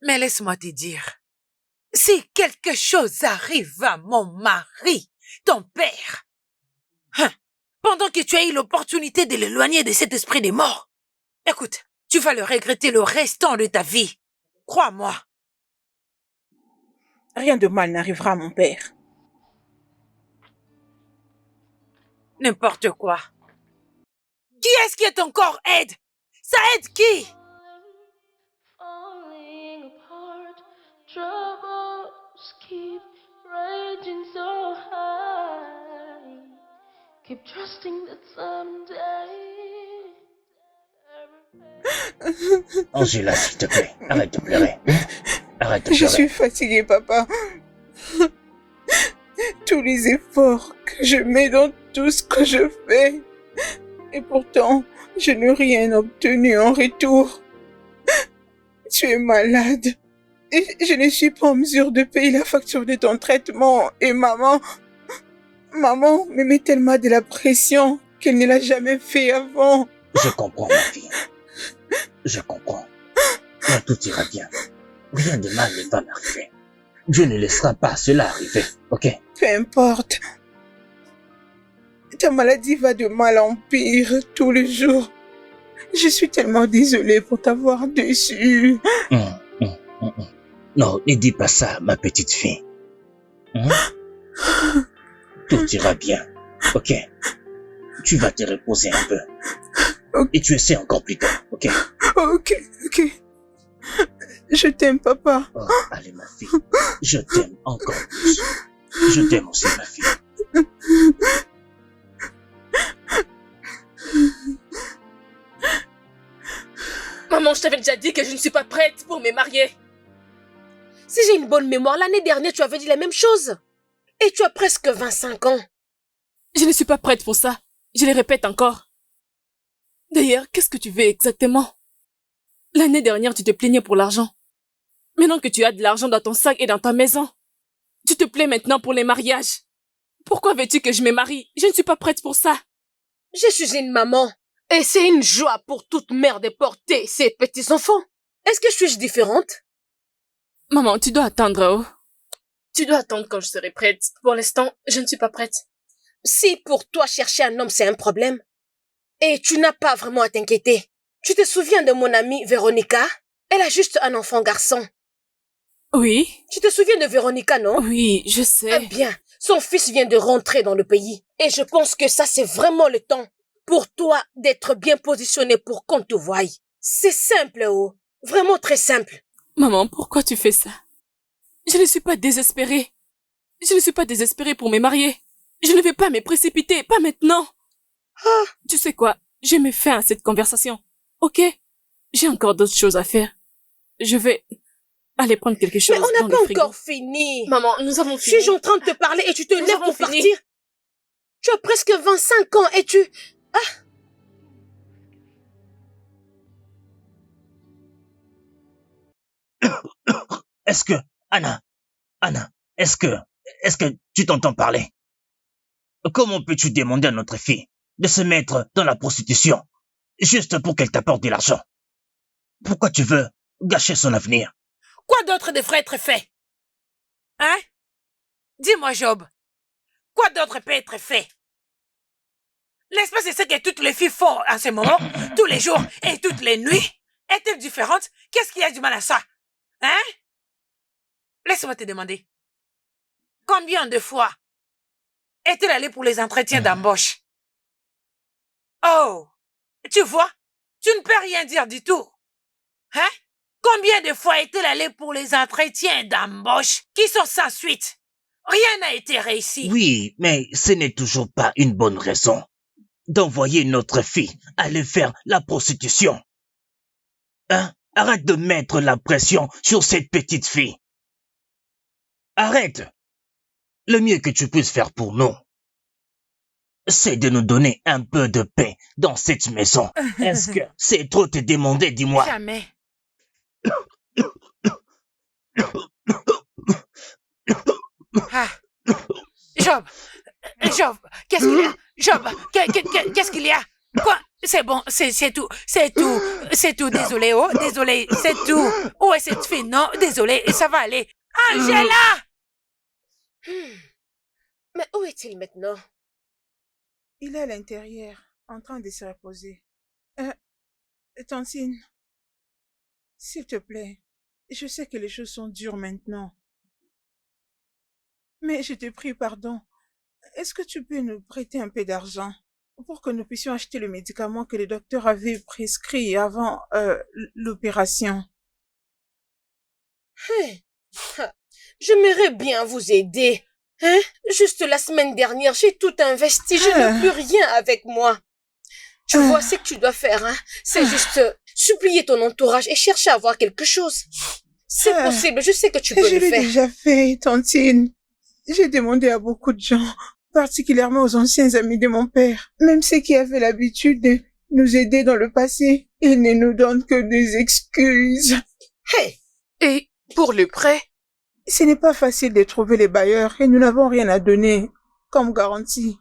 Mais laisse-moi te dire. Si quelque chose arrive à mon mari, ton père, pendant que tu as eu l'opportunité de l'éloigner de cet esprit des morts, écoute, tu vas le regretter le restant de ta vie. Crois-moi. Rien de mal n'arrivera à mon père. N'importe quoi. Qui est-ce qui est encore aide? Ça aide qui? Falling apart, troubles keep raging so high. Keep trusting that someday. Angela, s'il te plaît, arrête de pleurer. Arrête de pleurer. Je suis fatiguée, papa. Tous les efforts que je mets dans tout ce que je fais. Et pourtant, je n'ai rien obtenu en retour. Tu es malade. Et je ne suis pas en mesure de payer la facture de ton traitement. Et maman me met tellement de la pression qu'elle ne l'a jamais fait avant. Je comprends, ma fille. Je comprends. Mais tout ira bien. Rien de mal ne va m'arriver. Dieu ne laissera pas cela arriver, ok? Peu importe. Ta maladie va de mal en pire tous les jours. Je suis tellement désolée pour t'avoir déçue. Non, ne dis pas ça, ma petite fille. Tout ira bien, ok? Tu vas te reposer un peu. Okay. Et tu essaies encore plus tard, ok? Ok. Je t'aime, papa. Oh, allez, ma fille. Je t'aime encore plus. Je t'aime aussi, ma fille. Maman, je t'avais déjà dit que je ne suis pas prête pour me marier. Si j'ai une bonne mémoire, l'année dernière, tu avais dit la même chose. Et tu as presque 25 ans. Je ne suis pas prête pour ça. Je le répète encore. D'ailleurs, qu'est-ce que tu veux exactement? L'année dernière, tu te plaignais pour l'argent. Maintenant que tu as de l'argent dans ton sac et dans ta maison, tu te plais maintenant pour les mariages. Pourquoi veux-tu que je me marie? Je ne suis pas prête pour ça. Je suis une maman. Et c'est une joie pour toute mère de porter ses petits-enfants. Est-ce que je suis différente? Maman, tu dois attendre, oh. Tu dois attendre quand je serai prête. Pour l'instant, je ne suis pas prête. Si pour toi chercher un homme c'est un problème, et tu n'as pas vraiment à t'inquiéter. Tu te souviens de mon amie Véronica? Elle a juste un enfant garçon. Oui. Tu te souviens de Véronica, non? Oui, je sais. Eh bien, son fils vient de rentrer dans le pays. Et je pense que ça, c'est vraiment le temps pour toi d'être bien positionné pour qu'on te voie. C'est simple, oh. Vraiment très simple. Maman, pourquoi tu fais ça? Je ne suis pas désespérée. Je ne suis pas désespérée pour me marier. Je ne vais pas me précipiter, pas maintenant. Tu sais quoi? Je mets fin à cette conversation. Ok? J'ai encore d'autres choses à faire. Je vais aller prendre quelque chose dans le frigo. Mais on n'a pas encore fini. Maman, nous avons fini. Suis-je en train de te parler et tu te lèves pour partir? Tu as presque 25 ans et tu... Est-ce que... Anna, est-ce que tu t'entends parler? Comment peux-tu demander à notre fille de se mettre dans la prostitution juste pour qu'elle t'apporte de l'argent? Pourquoi tu veux gâcher son avenir? Quoi d'autre devrait être fait? Hein? Dis-moi, Job. Quoi d'autre peut être fait? N'est-ce pas c'est ce que toutes les filles font en ce moment, tous les jours et toutes les nuits? Est-elle différente? Qu'est-ce qu'il y a du mal à ça? Hein? Laisse-moi te demander. Combien de fois est-elle allée pour les entretiens d'embauche? Oh, tu vois, tu ne peux rien dire du tout. Hein? Combien de fois est-elle allée pour les entretiens d'embauche qui sont sans suite? Rien n'a été réussi. Oui, mais ce n'est toujours pas une bonne raison d'envoyer notre fille aller faire la prostitution. Hein? Arrête de mettre la pression sur cette petite fille. Arrête. Le mieux que tu puisses faire pour nous, c'est de nous donner un peu de paix dans cette maison. Est-ce que c'est trop te demander, dis-moi? Jamais. Ah. Job, qu'est-ce qu'il y a? Job, qu'est-ce qu'il y a? Quoi? C'est bon, c'est tout, désolé, oh, désolé, c'est tout. Où est cette fille? Non, désolé, ça va aller. Angela! Mais où est-il maintenant? Il est à l'intérieur, en train de se reposer. Tantine, s'il te plaît, je sais que les choses sont dures maintenant. Mais je te prie pardon. Est-ce que tu peux nous prêter un peu d'argent pour que nous puissions acheter le médicament que le docteur avait prescrit avant l'opération? J'aimerais bien vous aider. Hein? Juste la semaine dernière, j'ai tout investi. Je n'ai plus rien avec moi. Tu vois ce que tu dois faire, hein? C'est juste supplier ton entourage et chercher à avoir quelque chose. C'est possible, je sais que tu peux le faire. Je l'ai déjà fait, Tantine. J'ai demandé à beaucoup de gens, particulièrement aux anciens amis de mon père, même ceux qui avaient l'habitude de nous aider dans le passé. Ils ne nous donnent que des excuses. Hey! Et pour le prêt? Ce n'est pas facile de trouver les bailleurs et nous n'avons rien à donner comme garantie.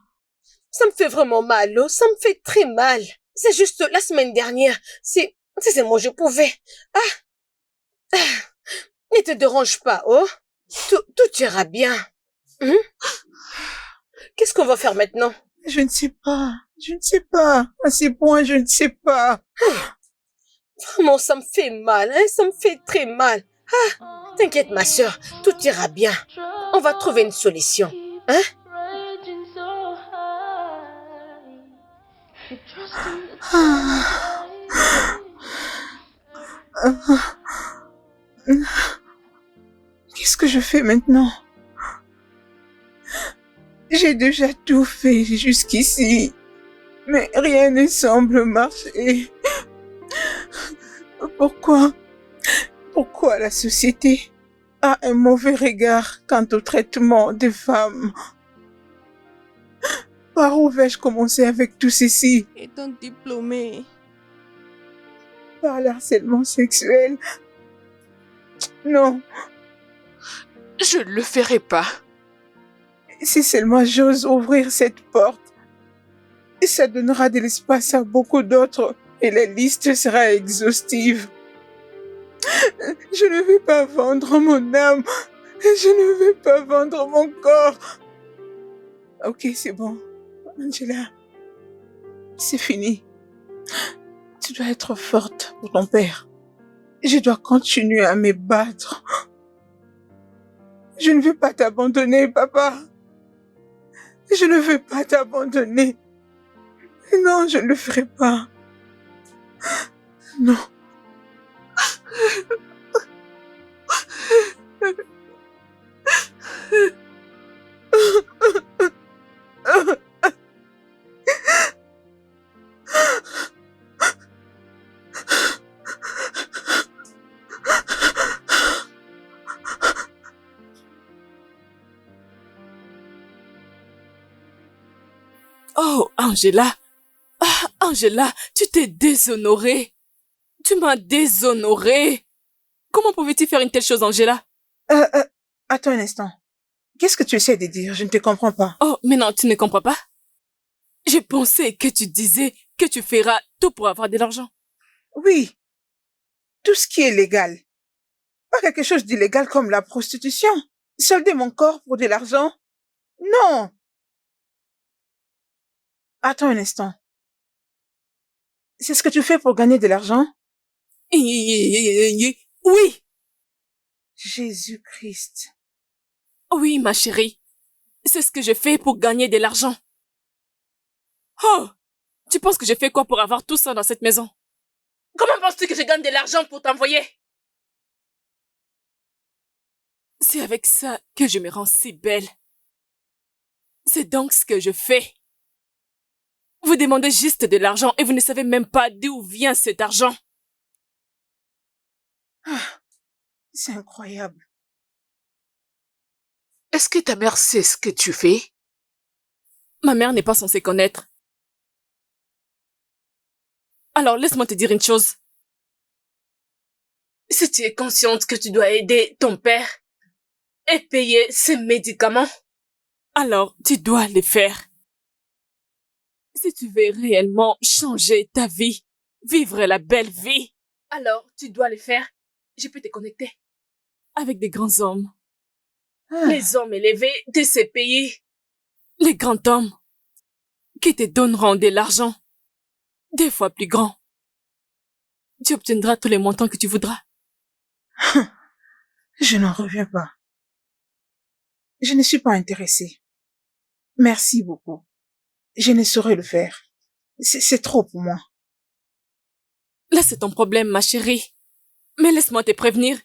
Ça me fait vraiment mal, oh. Ça me fait très mal. C'est juste la semaine dernière. C'est moi, je pouvais. Ne te dérange pas, oh. Tout ira bien. Qu'est-ce qu'on va faire maintenant? Je ne sais pas. Je ne sais pas. À ces points, je ne sais pas. Vraiment, ça me fait mal, hein? Ça me fait très mal. Ah, t'inquiète, ma sœur, tout ira bien. On va trouver une solution, hein? Qu'est-ce que je fais maintenant? J'ai déjà tout fait jusqu'ici, mais rien ne semble marcher. Pourquoi la société a un mauvais regard quant au traitement des femmes? Par où vais-je commencer avec tout ceci? Étant diplômée. Par l'harcèlement sexuel? Non, Je ne le ferai pas. si seulement j'ose ouvrir cette porte, ça donnera de l'espace à beaucoup d'autres et la liste sera exhaustive. Je ne vais pas vendre mon âme. Je ne vais pas vendre mon corps. Ok, c'est bon. Angela, c'est fini. Tu dois être forte pour ton père. Je dois continuer à me battre. Je ne veux pas t'abandonner, papa. Je ne veux pas t'abandonner. Non, je ne le ferai pas. Non. Oh, Angela. Ah, Angela, tu t'es déshonorée. Tu m'as déshonorée. Comment pouvais-tu faire une telle chose, Angela? Attends un instant. Qu'est-ce que tu essaies de dire? Je ne te comprends pas. Oh, mais non, tu ne comprends pas? J'ai pensé que tu disais que tu feras tout pour avoir de l'argent. Oui. Tout ce qui est légal. Pas quelque chose d'illégal comme la prostitution. Solder mon corps pour de l'argent? Non. Attends un instant. C'est ce que tu fais pour gagner de l'argent? Oui. Jésus-Christ. Oui, ma chérie. C'est ce que je fais pour gagner de l'argent. Oh, tu penses que je fais quoi pour avoir tout ça dans cette maison? Comment penses-tu que je gagne de l'argent pour t'envoyer? C'est avec ça que je me rends si belle. C'est donc ce que je fais. Vous demandez juste de l'argent et vous ne savez même pas d'où vient cet argent. Ah, c'est incroyable. Est-ce que ta mère sait ce que tu fais? Ma mère n'est pas censée connaître. Alors laisse-moi te dire une chose. Si tu es consciente que tu dois aider ton père et payer ses médicaments, alors tu dois les faire. Si tu veux réellement changer ta vie, vivre la belle vie, alors tu dois les faire. Je peux te connecter avec des grands hommes. Les hommes élevés de ces pays. Les grands hommes qui te donneront de l'argent, 2 fois plus grand. Tu obtiendras tous les montants que tu voudras. Je n'en reviens pas. Je ne suis pas intéressée. Merci beaucoup. Je ne saurais le faire. C'est trop pour moi. Là, c'est ton problème, ma chérie. Mais laisse-moi te prévenir.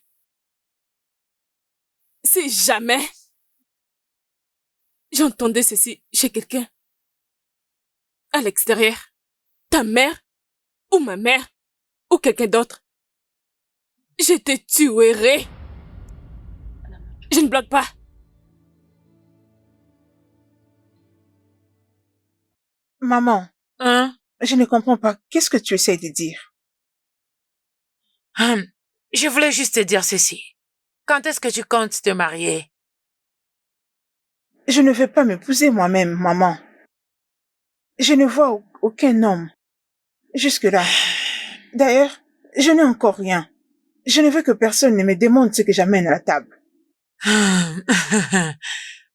Si jamais j'entendais ceci chez quelqu'un, à l'extérieur, ta mère, ou ma mère, ou quelqu'un d'autre, je te tuerai. Je ne bloque pas. Maman, Hein? je ne comprends pas. Qu'est-ce que tu essaies de dire? Je voulais juste te dire ceci. Quand est-ce que tu comptes te marier? Je ne veux pas m'épouser moi-même, maman. Je ne vois aucun homme. Jusque-là. D'ailleurs, je n'ai encore rien. Je ne veux que personne ne me demande ce que j'amène à la table.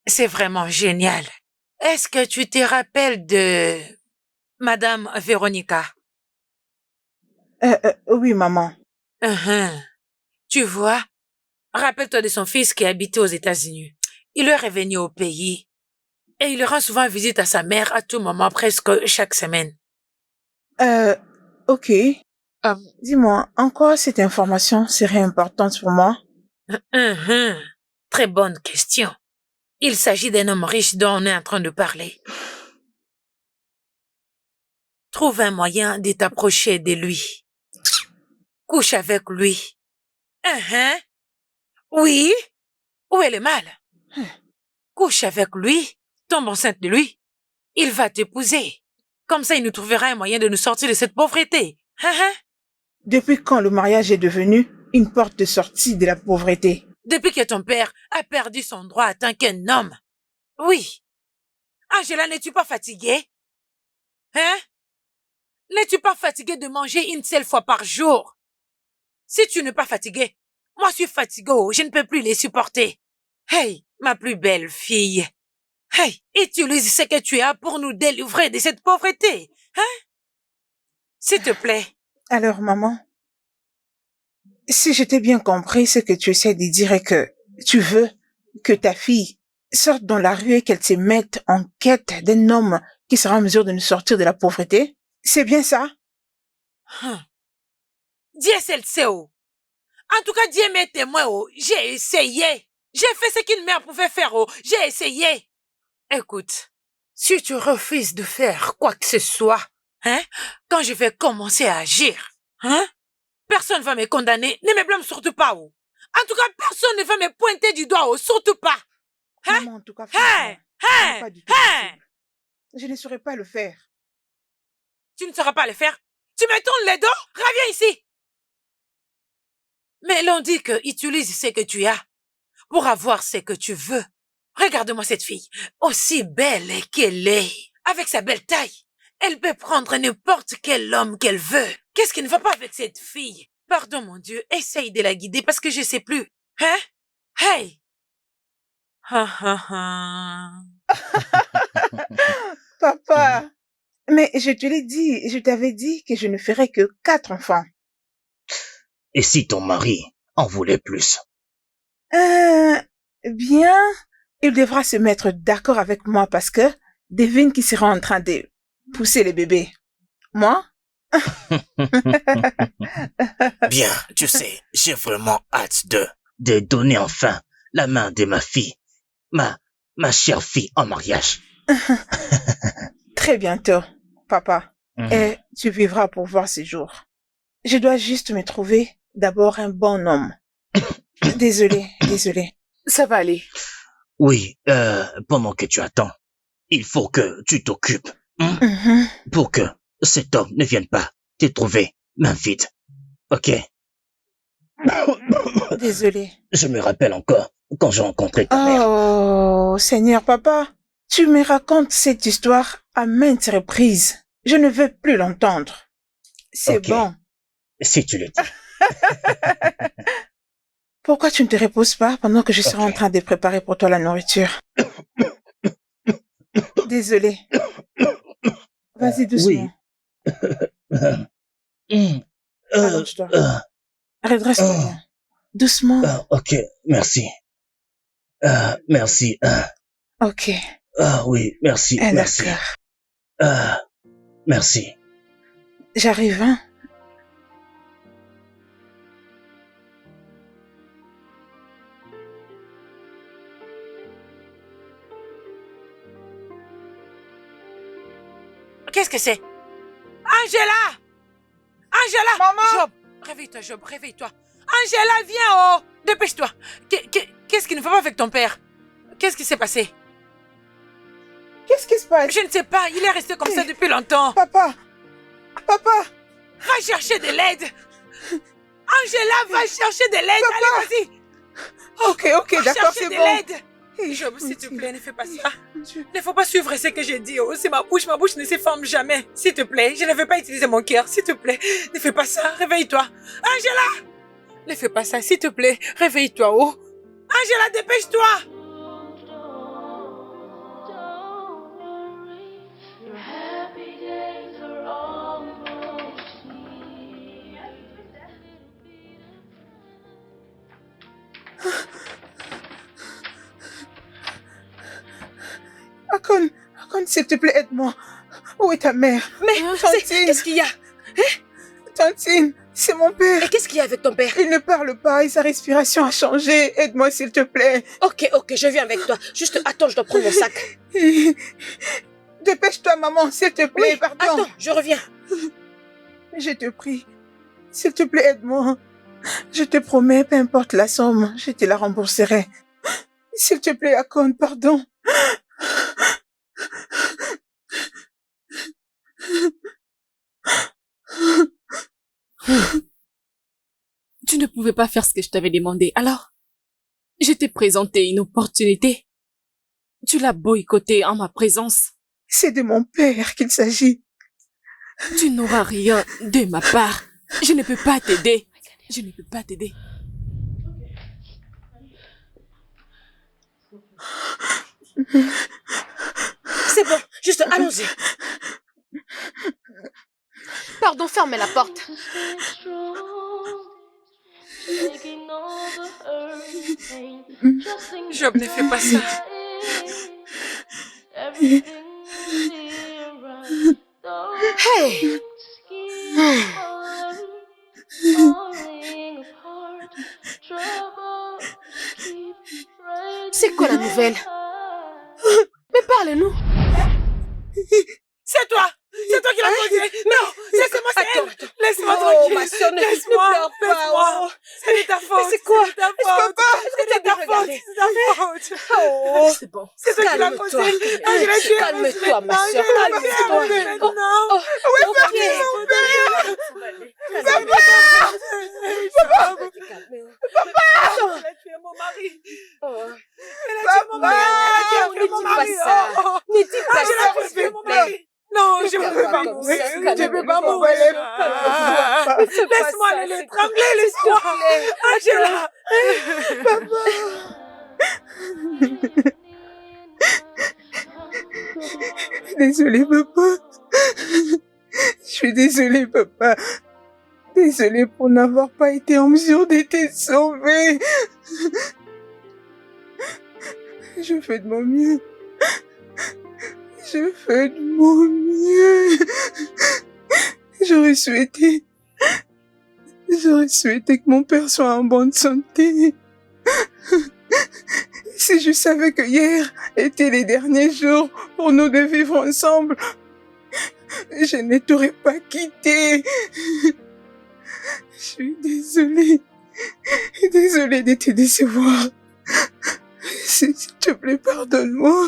C'est vraiment génial. est-ce que tu te rappelles de Madame Véronica? Oui, maman. Tu vois, rappelle-toi de son fils qui habitait aux États-Unis. Il est revenu au pays et il rend souvent visite à sa mère à tout moment, presque chaque semaine. Ok. Dis-moi, en quoi cette information serait importante pour moi? Très bonne question. Il s'agit d'un homme riche dont on est en train de parler. Trouve un moyen de t'approcher de lui. Couche avec lui. Oui. Où est le mal? Couche avec lui. Tombe enceinte de lui. Il va t'épouser. Comme ça, il nous trouvera un moyen de nous sortir de cette pauvreté. Depuis quand le mariage est devenu une porte de sortie de la pauvreté? Depuis que ton père a perdu son droit en tant qu'un homme. Oui. Angela, n'es-tu pas fatiguée? N'es-tu pas fatiguée de manger une seule fois par jour? Si tu n'es pas fatiguée, moi je suis fatiguée, je ne peux plus les supporter. Hey, ma plus belle fille. Hey, utilise ce que tu as pour nous délivrer de cette pauvreté. S'il te plaît. Alors, maman, si je t'ai bien compris, ce que tu essaies de dire est que tu veux que ta fille sorte dans la rue et qu'elle se mette en quête d'un homme qui sera en mesure de nous sortir de la pauvreté. C'est bien ça? Dieu seul sait. En tout cas, Dieu m'est témoin. J'ai essayé. J'ai fait ce qu'une mère pouvait faire. J'ai essayé. Écoute, si tu refuses de faire quoi que ce soit, quand je vais commencer à agir, personne ne va me condamner. Ne me blâme surtout pas. En tout cas, personne ne va me pointer du doigt. Surtout pas. Maman, en tout cas, pas du tout possible. Je ne saurais pas le faire. Tu ne sauras pas le faire? Tu me tournes les dos? Reviens ici. Mais l'on dit que utilise ce que tu as pour avoir ce que tu veux. Regarde-moi cette fille, aussi belle qu'elle est, avec sa belle taille. Elle peut prendre n'importe quel homme qu'elle veut. Qu'est-ce qui ne va pas avec cette fille? Pardon, mon Dieu, essaye de la guider parce que je sais plus. Hey! Papa, mais je te l'ai dit, je t'avais dit que je ne ferais que 4 enfants. Et si ton mari en voulait plus? Bien, il devra se mettre d'accord avec moi parce que devine qui sera en train de pousser les bébés. Moi? Bien, tu sais, j'ai vraiment hâte de donner enfin la main de ma fille, ma chère fille en mariage. Très bientôt, papa. Et tu vivras pour voir ces jours. Je dois juste me trouver d'abord un bon homme. Désolé. Ça va aller. Oui, pendant que tu attends, il faut que tu t'occupes, pour que cet homme ne vienne pas te trouver main vide. Ok? Désolé. Je me rappelle encore quand j'ai rencontré ta mère. Oh, Seigneur papa, tu me racontes cette histoire à maintes reprises. Je ne veux plus l'entendre. C'est Ok. bon. Si tu le dis. Pourquoi tu ne te reposes pas pendant que je serai en train de préparer pour toi la nourriture? Désolé. Vas-y doucement. Oui. Allonge-toi. Redresse-toi bien. Doucement. Ok, merci. Merci. Ok. Oui, merci. Merci. D'accord. Merci. J'arrive, hein? Qu'est-ce que c'est? Angela! Maman! Job, réveille-toi, Job, réveille-toi. Angela, viens, dépêche-toi. Qu'est-ce qui ne va pas avec ton père? Qu'est-ce qui s'est passé? Qu'est-ce qui se passe? Je ne sais pas, il est resté comme ça depuis longtemps. Papa! Va chercher de l'aide. Angela, va chercher de l'aide. Allez, vas-y. Ok, d'accord, c'est bon. L'aide. Job, s'il te plaît, ne fais pas ça. Il ne faut pas suivre ce que j'ai dit. C'est ma bouche ne se ferme jamais. S'il te plaît, je ne veux pas utiliser mon cœur. S'il te plaît, ne fais pas ça. Réveille-toi. Angela! Ne fais pas ça, s'il te plaît. Réveille-toi, Angela, dépêche-toi. Akon, s'il te plaît, aide-moi. Où est ta mère? Mais Tantine. qu'est-ce qu'il y a? Tantine, c'est mon père. Et qu'est-ce qu'il y a avec ton père? Il ne parle pas et sa respiration a changé. Aide-moi, s'il te plaît. Ok, je viens avec toi. Juste, attends, je dois prendre mon sac. Dépêche-toi, maman, s'il te plaît, Oui, pardon. attends, je reviens. Je te prie, s'il te plaît, aide-moi. Je te promets, peu importe la somme, je te la rembourserai. S'il te plaît, Akon, pardon. Tu ne pouvais pas faire ce que je t'avais demandé, alors je t'ai présenté une opportunité. Tu l'as boycottée en ma présence. C'est de mon père qu'il s'agit. Tu n'auras rien de ma part. Je ne peux pas t'aider. Je ne peux pas t'aider. C'est bon, juste allons-y. Pardon, fermez la porte. Job ne fait pas ça. Hey! C'est quoi la nouvelle? Mais parle-nous. C'est toi qui l'as causé. Non, laissez-moi, c'est elle. Laisse-moi Oh, tranquille. ma soeur, ne Laisse-moi, pleure pas. laisse-moi. Oh. C'est de ta faute. Mais c'est quoi? C'est de ta faute. C'est de ta faute. regarder. C'est de ta faute. Oh, C'est bon. C'est toi qui l'as calme-toi. causé. Ah, je l'ai tué. Calme-toi, ma soeur. Calme-toi. Maintenant. Oh, ok. Elle a tué mon mari. Elle a tué mon mari. Elle a tué mon mari. Ne dis pas Je ça, l'ai s'il tué te mon plaît. mari. Non, je ne peux pas Calme-toi, mourir. calme-toi. Je ne peux pas mourir. Laisse-moi aller l'étrangler, laisse-moi. Angela. Désolée, papa. Je suis désolée, papa. Désolée pour n'avoir pas été en mesure de te sauver. Je fais de mon mieux. Je fais de mon mieux. J'aurais souhaité que mon père soit en bonne santé. Si je savais que hier étaient les derniers jours pour nous de vivre ensemble, je ne t'aurais pas quitté. Je suis désolée. Désolée de te décevoir. S'il te plaît, pardonne-moi.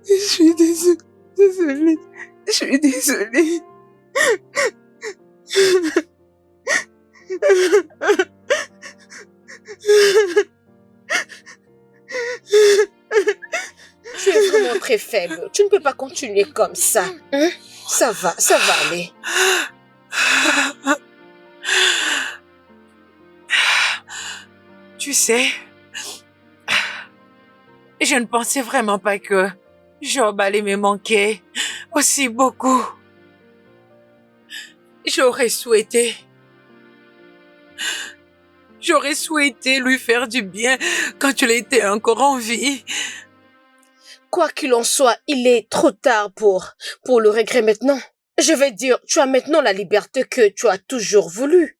Je suis désolée. Je suis désolée. Tu es vraiment très faible. Tu ne peux pas continuer comme ça. Hein? Ça va aller. Tu sais, je ne pensais vraiment pas que Job allait me manquer aussi beaucoup. J'aurais souhaité lui faire du bien quand il était encore en vie. Quoi qu'il en soit, il est trop tard pour le regret maintenant. Je vais dire, tu as maintenant la liberté que tu as toujours voulu.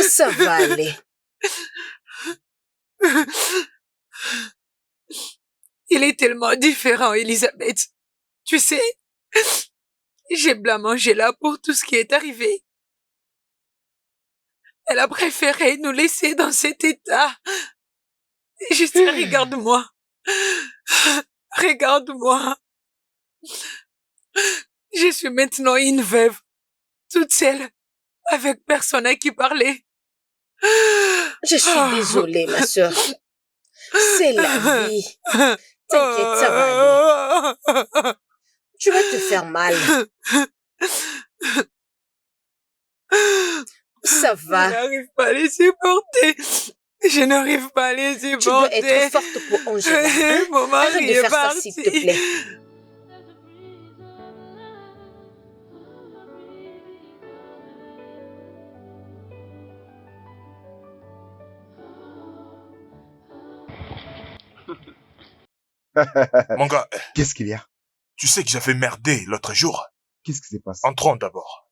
Ça va aller. Il est tellement différent, Elisabeth. Tu sais, j'ai blâmé Angela pour tout ce qui est arrivé. Elle a préféré nous laisser dans cet état. Et juste regarde-moi. Regarde-moi. Je suis maintenant une veuve, toute seule, avec personne à qui parler. Je suis désolée, ma sœur. C'est la vie. T'inquiète, ça va aller. Tu vas te faire mal. Ça va. Je n'arrive pas à les supporter. Je n'arrive pas à les Tu dois être supporter. forte pour Angela. Hein? Mon Arrête mari de est faire ça, parti. s'il te plaît. Mon gars, Qu'est-ce qu'il y a? tu sais que j'avais merdé l'autre jour. Qu'est-ce qui s'est passé? Entrons d'abord.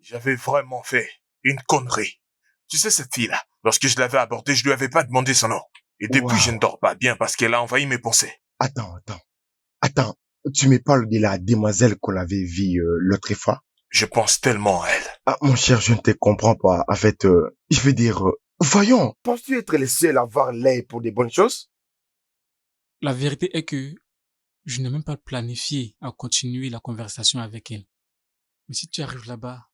J'avais vraiment fait une connerie. Tu sais cette fille-là, lorsque je l'avais abordée, je lui avais pas demandé son nom. Et depuis, je ne Wow. dors pas bien parce qu'elle a envahi mes pensées. Attends. Tu me parles de la demoiselle qu'on avait vue l'autre fois? Je pense tellement à elle. Ah, mon cher, je ne te comprends pas. En fait, je veux dire, voyons. Penses-tu être le seul à avoir l'œil pour des bonnes choses? La vérité est que je n'ai même pas planifié à continuer la conversation avec elle. Mais si tu arrives là-bas,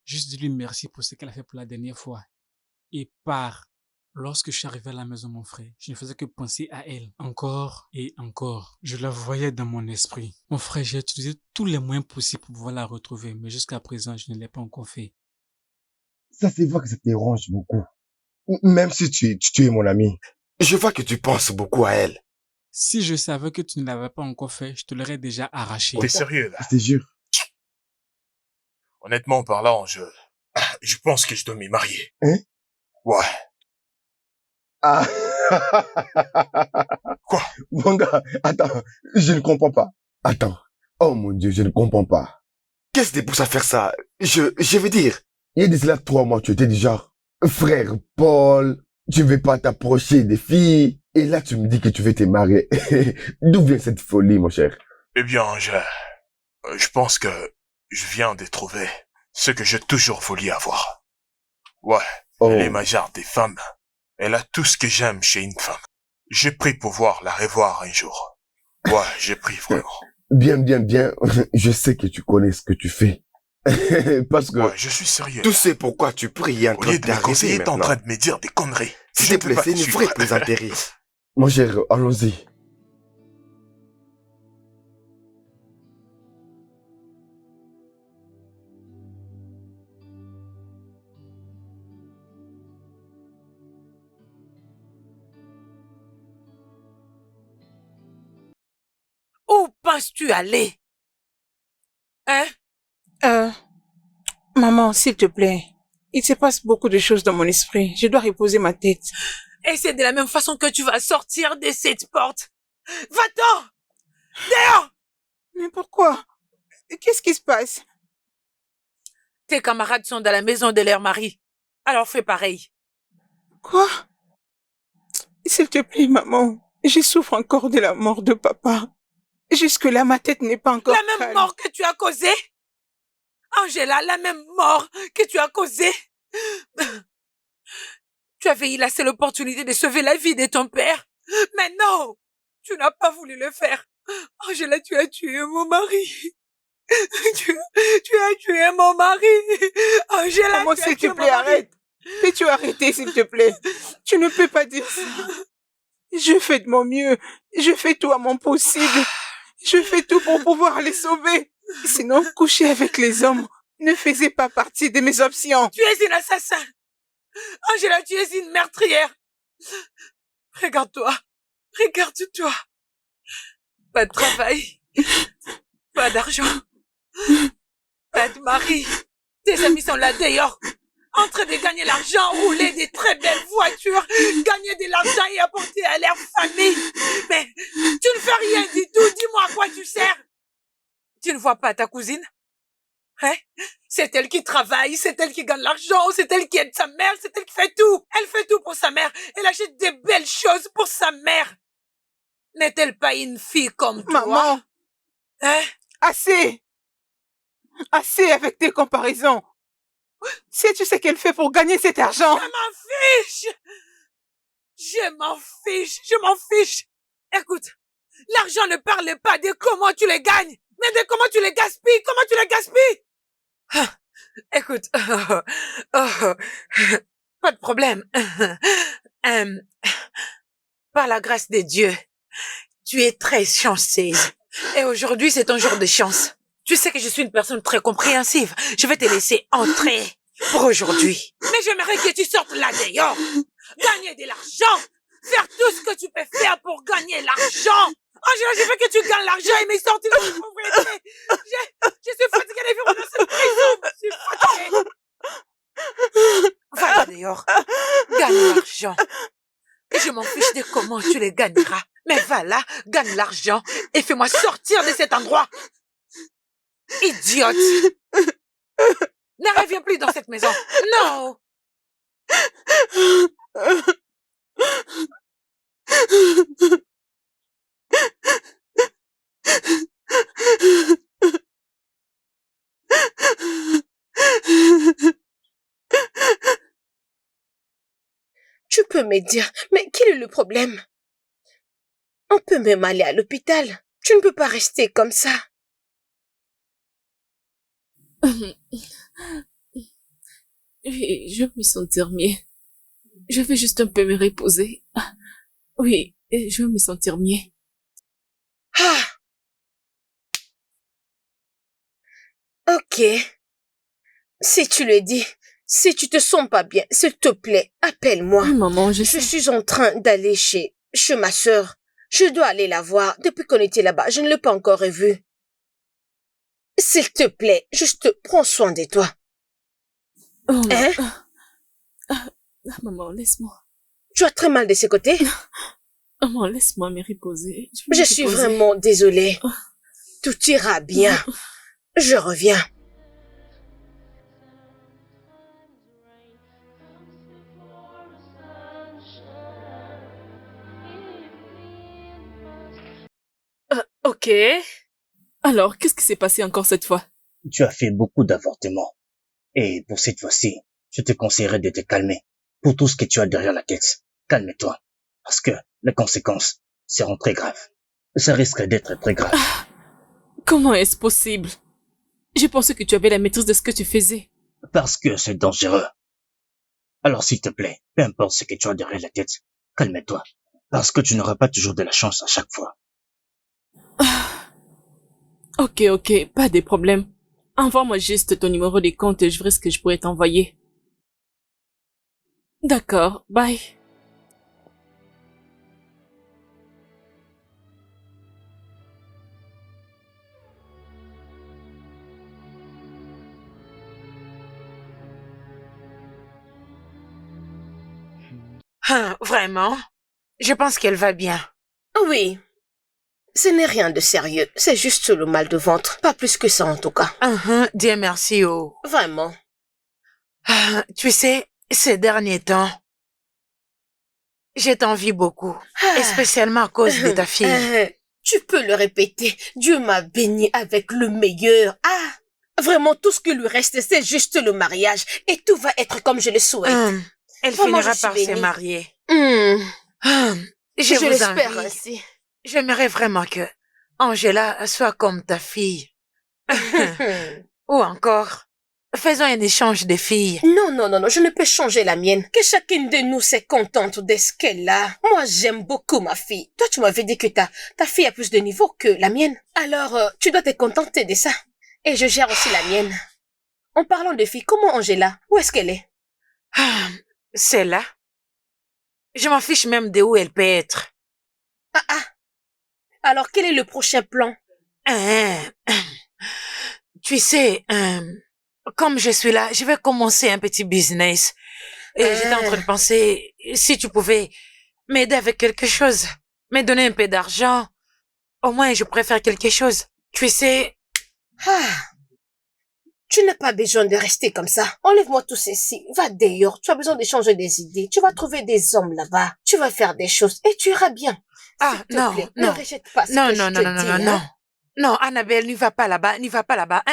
juste dis-lui merci pour ce qu'elle a fait pour la dernière fois. Et pars. Lorsque je suis arrivé à la maison, mon frère, je ne faisais que penser à elle. Encore et encore. Je la voyais dans mon esprit. Mon frère, j'ai utilisé tous les moyens possibles pour pouvoir la retrouver. Mais jusqu'à présent, je ne l'ai pas encore fait. Ça se voit que ça te dérange beaucoup. Même si tu es mon ami. Je vois que tu penses beaucoup à elle. Si je savais que tu ne l'avais pas encore fait, je te l'aurais déjà arraché. T'es sérieux, là? Je te jure. Honnêtement parlant, je pense que je dois m'y marier. Hein? Ouais. Ah. Quoi? Mon gars, attends, je ne comprends pas. Attends. Oh mon Dieu, je ne comprends pas. Qu'est-ce qui te pousse à faire ça? Je veux dire, il y a de cela 3 mois, tu étais du genre, frère Paul, tu veux pas t'approcher des filles, et là tu me dis que tu veux te marier. D'où vient cette folie, mon cher? Eh bien, je pense que je viens de trouver ce que j'ai toujours voulu avoir. Ouais. Oh. Elle est ma genre des femmes. Elle a tout ce que j'aime chez une femme. J'ai pris pour voir la revoir un jour. Ouais, j'ai pris vraiment. Bien. Je sais que tu connais ce que tu fais. Parce que Ouais, je suis sérieux. tu sais pourquoi tu pries en Au train lieu de de me conseiller, t'arrêter t'es en maintenant. train de me dire des conneries. S'il Je te ne peux plaît, pas c'est te une suivre. vraie plaisanterie. Mon cher, allons-y. Où penses-tu aller? Hein? Maman, s'il te plaît. Il se passe beaucoup de choses dans mon esprit. Je dois reposer ma tête. Et c'est de la même façon que tu vas sortir de cette porte. Va-t'en! Dehors! Mais pourquoi? Qu'est-ce qui se passe? Tes camarades sont dans la maison de leur mari. Alors fais pareil. Quoi? S'il te plaît, maman. Je souffre encore de la mort de papa. Jusque-là, ma tête n'est pas encore La même calme. mort que tu as causée? Angela, la même mort que tu as causée? Tu avais eu la seule opportunité de sauver la vie de ton père. Mais non! Tu n'as pas voulu le faire. Angela, tu as tué mon mari. Tu as tué mon mari. Angela, Maman, tu as s'il tué te mon plaît, mari. arrête. Peux-tu arrêter, s'il te plaît? Tu ne peux pas dire ça. Je fais de mon mieux. Je fais tout à mon possible. Je fais tout pour pouvoir les sauver. Sinon, coucher avec les hommes ne faisait pas partie de mes options. Tu es une assassin. Angela, tu es une meurtrière. Regarde-toi. Regarde-toi. Pas de travail. Pas d'argent. Pas de mari. Tes amis sont là dehors. En train de gagner l'argent, rouler des très belles voitures, gagner de l'argent et apporter à leur famille. Mais tu ne fais rien du tout. Dis-moi à quoi tu sers. Tu ne vois pas ta cousine? Hein? C'est elle qui travaille, c'est elle qui gagne l'argent, c'est elle qui aide sa mère, c'est elle qui fait tout. Elle fait tout pour sa mère. Elle achète des belles choses pour sa mère. N'est-elle pas une fille comme toi? Maman, Hein? assez. Assez avec tes comparaisons. Sais-tu ce qu'elle fait pour gagner cet argent? Je m'en fiche. Je m'en fiche. Je m'en fiche. Écoute, l'argent ne parle pas de comment tu le gagnes, mais de comment tu le gaspilles. Comment tu le gaspilles? Ah, écoute, pas de problème. Par la grâce de Dieu, tu es très chanceuse. Et aujourd'hui, c'est ton jour de chance. Tu sais que je suis une personne très compréhensive. Je vais te laisser entrer pour aujourd'hui. Mais j'aimerais que tu sortes là dehors. Gagner de l'argent. Faire tout ce que tu peux faire pour gagner l'argent. Angela, je veux que tu gagnes l'argent et me sortir de cette pauvreté. Je suis fatiguée de vivre dans cette prison. Je suis fatiguée. Va là dehors. Gagne l'argent. Et je m'en fiche de comment tu les gagneras. Mais va là, gagne l'argent et fais-moi sortir de cet endroit. Idiote. Ne reviens plus dans cette maison. Non. Tu peux me dire, mais quel est le problème? On peut même aller à l'hôpital. Tu ne peux pas rester comme ça. Oui, je vais me sentir mieux. Je vais juste un peu me reposer. Oui, je vais me sentir mieux. Ah. Ok. Si tu le dis, si tu te sens pas bien, s'il te plaît, appelle-moi. Oui, maman, je suis en train d'aller chez ma sœur. Je dois aller la voir. Depuis qu'on était là-bas, je ne l'ai pas encore revue. S'il te plaît, juste prends soin de toi. Oh, hein? Maman, laisse-moi. Tu as très mal de ce côté? Maman, laisse-moi me reposer. Je suis vraiment désolée. Tout ira bien. Je reviens. Ok. Alors, qu'est-ce qui s'est passé encore cette fois? Tu as fait beaucoup d'avortements. Et pour cette fois-ci, je te conseillerais de te calmer. Pour tout ce que tu as derrière la tête, calme-toi. Parce que les conséquences seront très graves. Ça risque d'être très grave. Comment est-ce possible? Je pensais que tu avais la maîtrise de ce que tu faisais. Parce que c'est dangereux. Alors s'il te plaît, peu importe ce que tu as derrière la tête, calme-toi. Parce que tu n'auras pas toujours de la chance à chaque fois. Ok, pas de problème. Envoie-moi juste ton numéro de compte et je verrai ce que je pourrais t'envoyer. D'accord, bye. Vraiment? Je pense qu'elle va bien. Oui. Ce n'est rien de sérieux. C'est juste le mal de ventre. Pas plus que ça en tout cas. Dieu merci, oh. Vraiment. Tu sais, ces derniers temps, je t'envie beaucoup. Et spécialement à cause de ta fille. Tu peux le répéter. Dieu m'a béni avec le meilleur. Vraiment, tout ce qui lui reste, c'est juste le mariage. Et tout va être comme je le souhaite. Elle Vraiment, finira je suis par se bénie. marier. Je vous l'espère envie. aussi. J'aimerais vraiment que Angela soit comme ta fille. Ou encore, faisons un échange de filles. Non, je ne peux changer la mienne. Que chacune de nous se contente de ce qu'elle a. Moi, j'aime beaucoup ma fille. Toi, tu m'avais dit que ta fille a plus de niveau que la mienne. Alors, tu dois te contenter de ça. Et je gère aussi la mienne. En parlant de filles, comment Angela? Où est-ce qu'elle est? C'est là. Je m'en fiche même de où elle peut être. Alors, quel est le prochain plan? Tu sais, comme je suis là, je vais commencer un petit business. Et j'étais en train de penser, si tu pouvais m'aider avec quelque chose, me donner un peu d'argent, au moins je pourrais faire quelque chose. Tu sais... Tu n'as pas besoin de rester comme ça. Enlève-moi tout ceci. Va dehors. Tu as besoin de changer des idées. Tu vas trouver des hommes là-bas. Tu vas faire des choses et tu iras bien. S'il te plaît, ne rejette pas ce que je te dis. Non, Annabelle, n'y va pas là-bas, n'y va pas là-bas.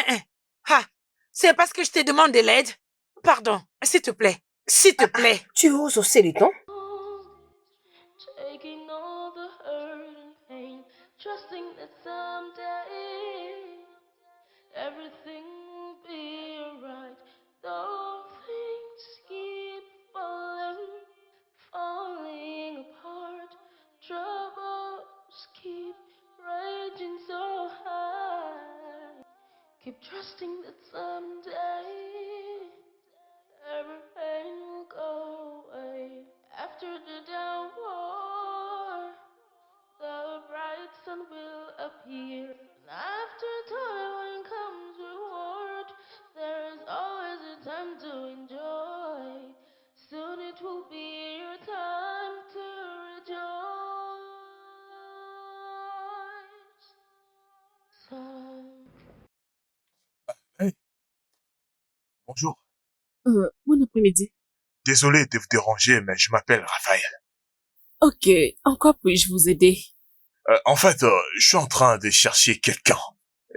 C'est parce que je te demande de l'aide. Pardon, s'il te plaît, s'il te plaît. Tu oses hausser les tons? Taking all the hurt and pain, trusting that someday everything will be alright. Though things keep falling apart, troubles keep raging so high. Keep trusting that someday every pain will go away. After the downpour, the bright sun will appear. And after toil comes reward. There is always a time to enjoy. Soon it will be your time to rejoice. Some Hey, bonjour. Bon après-midi. Désolé de vous déranger, mais je m'appelle Raphaël. Ok, en quoi puis-je vous aider? En fait, je suis en train de chercher quelqu'un.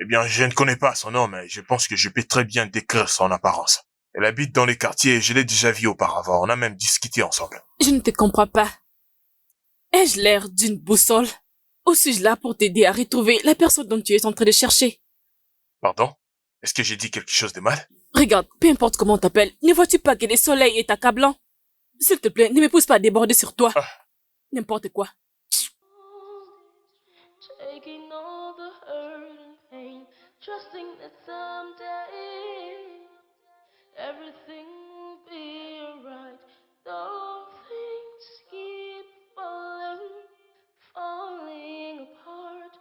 Eh bien, je ne connais pas son nom, mais je pense que je peux très bien décrire son apparence. Elle habite dans les quartiers, je l'ai déjà vue auparavant, on a même discuté ensemble. Je ne te comprends pas. Ai-je l'air d'une boussole? Ou suis-je là pour t'aider à retrouver la personne dont tu es en train de chercher? Pardon? Est-ce que j'ai dit quelque chose de mal? Regarde, peu importe comment on t'appelle, ne vois-tu pas que le soleil est accablant? S'il te plaît, ne me pousse pas à déborder sur toi. N'importe quoi. taking all the hurt and pain, trusting that someday everything will be alright. Though things keep falling apart,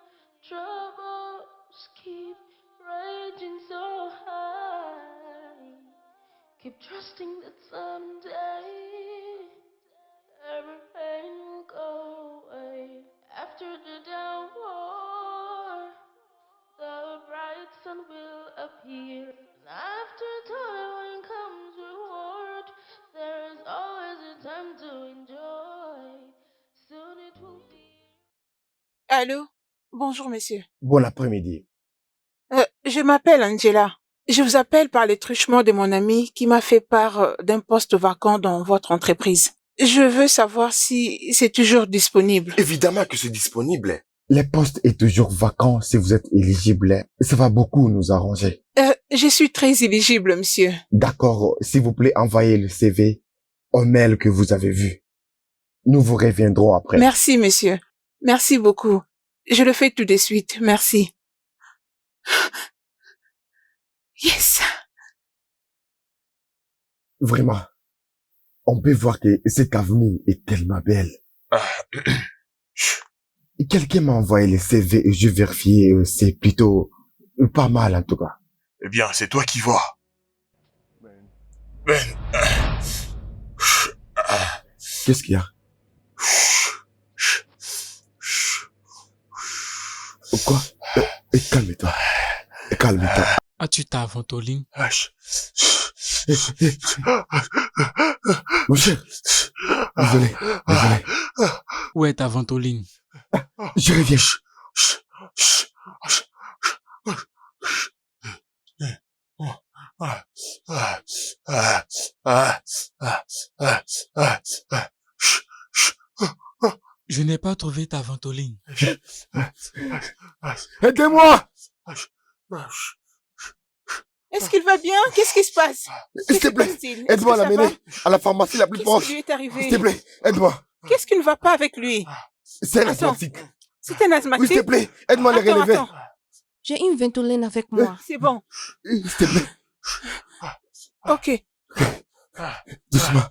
troubles keep raging so high. Keep trusting that someday every pain will go away. After the downpour, the bright sun will appear. And after toil comes reward. There is always a time to enjoy. Soon it will be. Allô? Bonjour, monsieur. Bon après-midi. Je m'appelle Angela. Je vous appelle par les truchements de mon ami qui m'a fait part d'un poste vacant dans votre entreprise. Je veux savoir si c'est toujours disponible. Évidemment que c'est disponible. Le poste est toujours vacant si vous êtes éligible. Ça va beaucoup nous arranger. Je suis très éligible, monsieur. D'accord, s'il vous plaît, envoyez le CV au mail que vous avez vu. Nous vous reviendrons après. Merci, monsieur. Merci beaucoup. Je le fais tout de suite. Merci. Yes. Vraiment, on peut voir que cette avenue est tellement belle. Quelqu'un m'a envoyé le CV et je vérifié, c'est plutôt pas mal en tout cas. Eh bien, c'est toi qui vois. Ben, Qu'est-ce qu'il y a? Quoi? Calme-toi. Calme-toi. As-tu ta ventoline? Mon cher, désolé. Où est ta ventoline? Je reviens. Je n'ai pas trouvé ta ventoline. Aidez-moi! Est-ce qu'il va bien? Qu'est-ce qui se passe? S'il te plaît, aide-moi à l'amener à la pharmacie la plus proche. Qu'est-ce qui lui est arrivé? S'il te plaît, aide-moi. Qu'est-ce qui ne va pas avec lui? C'est un Attends. asthmatique. C'est un asthmatique? Oui, s'il te plaît, aide-moi à les Attends, relever. attends. J'ai une ventoline avec moi. C'est bon. S'il te plaît, Ok. doucement.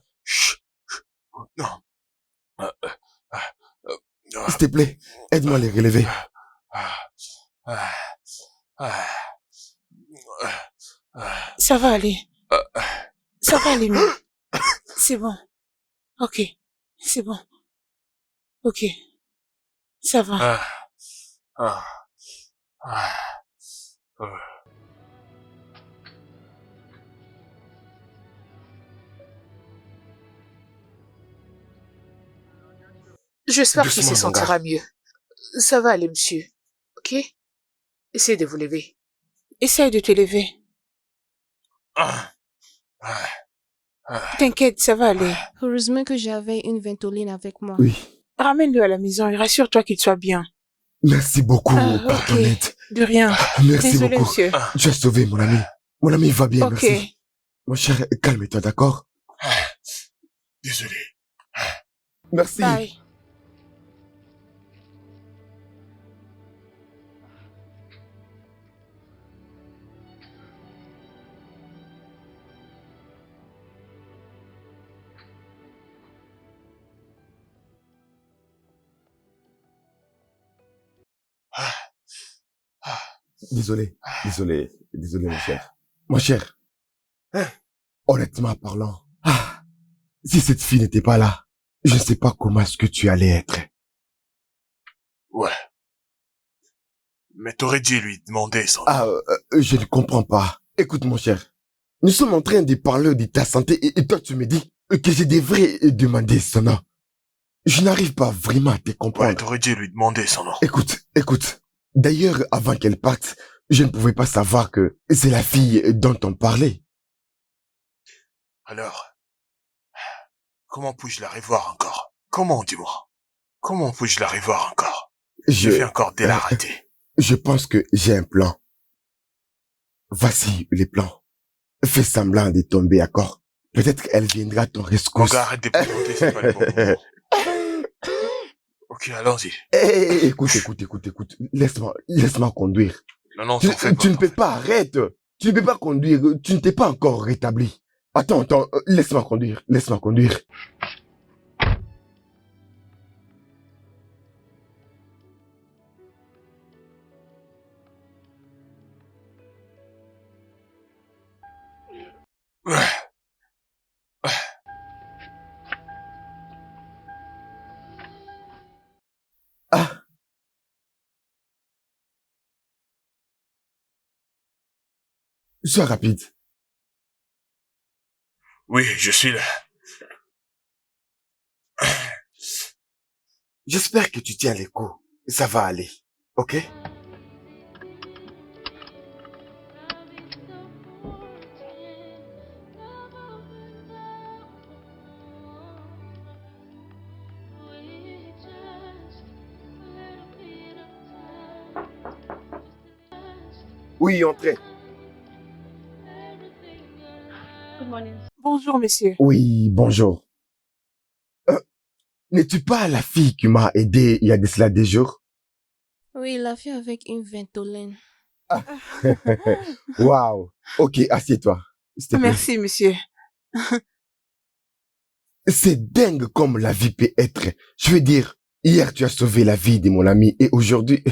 non. S'il te plaît, aide-moi à les relever. Ça va aller. Ça va aller mieux. C'est bon. Ok. C'est bon. Ok. Ça va. J'espère qu'il Doucement, se mon gars. sentira mieux. Ça va aller, monsieur. Ok? Essayez de vous lever. Essaye de te lever. T'inquiète, ça va aller. Heureusement que j'avais une ventoline avec moi. Oui. Ramène-le à la maison et rassure-toi qu'il soit bien. Merci beaucoup, Ok. Antoinette. De rien. Merci Désolé, beaucoup. monsieur. Tu as sauvé mon ami. Mon ami va bien, Ok. merci. Mon cher, calme-toi, d'accord? Désolé. Merci. Bye. Désolé, mon cher. Mon cher, honnêtement parlant, si cette fille n'était pas là, je ne sais pas comment est-ce que tu allais être. Ouais. Mais t'aurais dû lui demander son... Je ne comprends pas. Écoute, mon cher, nous sommes en train de parler de ta santé et toi tu me dis que je devrais demander son nom. Je n'arrive pas vraiment à te comprendre. Ouais, t'aurais dû lui demander son nom. Écoute. D'ailleurs, avant qu'elle parte, je ne pouvais pas savoir que c'est la fille dont on parlait. Alors, comment puis-je la revoir encore? Comment, dis-moi? Comment puis-je la revoir encore? Je vais encore de la rater. Je pense que j'ai un plan. Voici les plans. Fais semblant de tomber, d'accord? Peut-être qu'elle viendra à ton rescousse. Arrête de plaisanter, c'est pas le bon moment. Ok, allons-y. Écoute. Laisse-moi conduire. Non, t'en fais pas. Tu ne peux pas, arrête. Tu ne peux pas conduire. Tu ne t'es pas encore rétabli. Attends, laisse-moi conduire. Sois rapide. Oui, je suis là. J'espère que tu tiens les coups. Ça va aller. Ok? Oui, entrez. Bonjour, monsieur. Oui, bonjour. N'es-tu pas la fille qui m'a aidé il y a de cela des jours? Oui, la fille avec une ventolène. Waouh. Ok, assieds-toi. S'il te plaît. Merci, monsieur. C'est dingue comme la vie peut être. Je veux dire, hier tu as sauvé la vie de mon ami et aujourd'hui,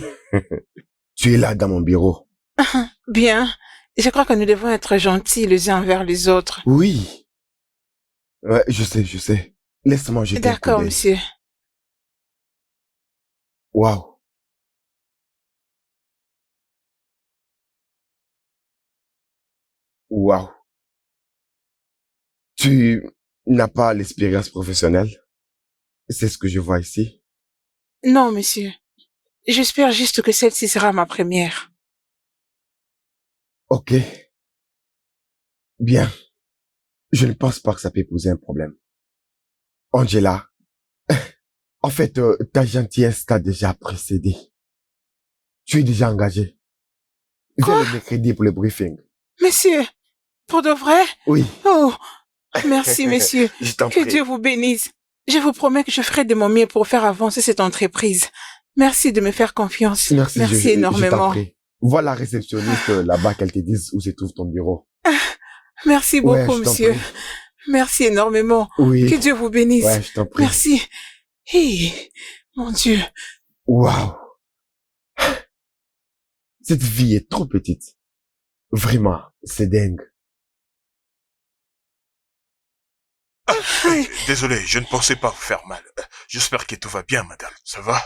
tu es là dans mon bureau. Bien. Je crois que nous devons être gentils les uns envers les autres. Oui. Ouais, je sais. Laisse-moi jeter un coup d'œil. D'accord, monsieur. Waouh. Waouh. Tu n'as pas l'expérience professionnelle? C'est ce que je vois ici. Non, monsieur. J'espère juste que celle-ci sera ma première. Ok. Bien. Je ne pense pas que ça peut poser un problème. Angela, en fait, ta gentillesse t'a déjà précédé. Tu es déjà engagé. Viens le mercredi pour le briefing. Monsieur, pour de vrai? Oui. Oh, merci, monsieur. Je t'en Que prie. Dieu vous bénisse. Je vous promets que je ferai de mon mieux pour faire avancer cette entreprise. Merci de me faire confiance. Merci je énormément. t'en prie. Vois la réceptionniste là-bas qu'elle te dise où se trouve ton bureau. Merci Ouais, beaucoup, je t'en monsieur. prie. Merci énormément. Oui. Que Dieu vous bénisse. Ouais, je t'en prie. Merci. Hey, mon Dieu. Waouh. Cette vie est trop petite. Vraiment, c'est dingue. Désolé, je ne pensais pas vous faire mal. J'espère que tout va bien, madame. Ça va?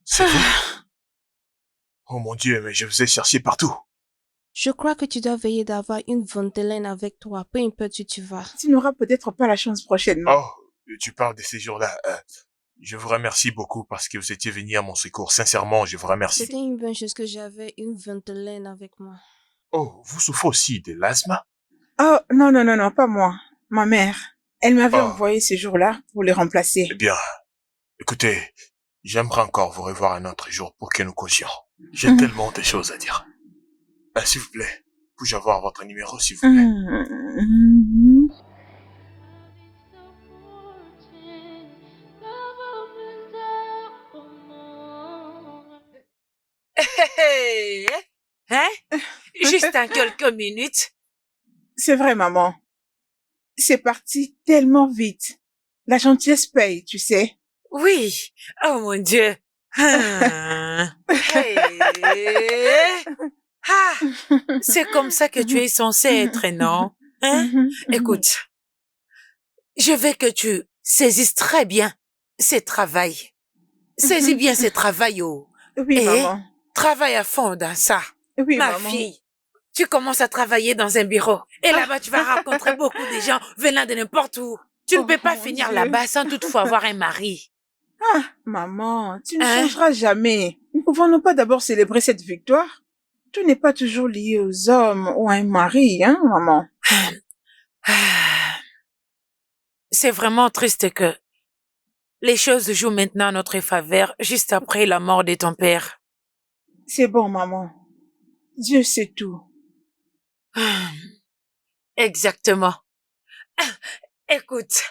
C'est vous? Oh mon Dieu, mais je vous ai cherché partout. Je crois que tu dois veiller d'avoir une ventolène avec toi, peu importe où tu vas. Tu n'auras peut-être pas la chance prochainement. Oh, tu parles de ces jours-là. Je vous remercie beaucoup parce que vous étiez venu à mon secours. Sincèrement, je vous remercie. C'était une bonne chose que j'avais une ventolène avec moi. Oh, vous souffrez aussi de l'asthme? Oh, non, pas moi. Ma mère. Elle m'avait envoyé ce jour-là pour le remplacer. Eh bien, écoutez, j'aimerais encore vous revoir un autre jour pour que nous causions. J'ai tellement de choses à dire. S'il vous plaît, puis-je avoir votre numéro, s'il vous plaît? Hein? Juste en quelques minutes. C'est vrai, maman. C'est parti tellement vite. La gentillesse paye, tu sais. Oui. Oh mon Dieu. Hey. Ah, c'est comme ça que tu es censé être, non? Hein? Écoute, je veux que tu saisisses très bien ce travail. Saisis bien ce travail, oh. Oui, Et maman. travaille à fond dans ça. Oui, Ma maman. fille, tu commences à travailler dans un bureau. Et là-bas, tu vas rencontrer beaucoup de gens venant de n'importe où. Tu ne peux pas mon finir Dieu. là-bas sans toutefois avoir un mari. Ah, maman, tu ne Hein? changeras jamais. Ne pouvons-nous pas d'abord célébrer cette victoire? Tout n'est pas toujours lié aux hommes ou à un mari, hein, maman? C'est vraiment triste que les choses jouent maintenant à notre faveur juste après la mort de ton père. C'est bon, maman. Dieu sait tout. Exactement. Écoute,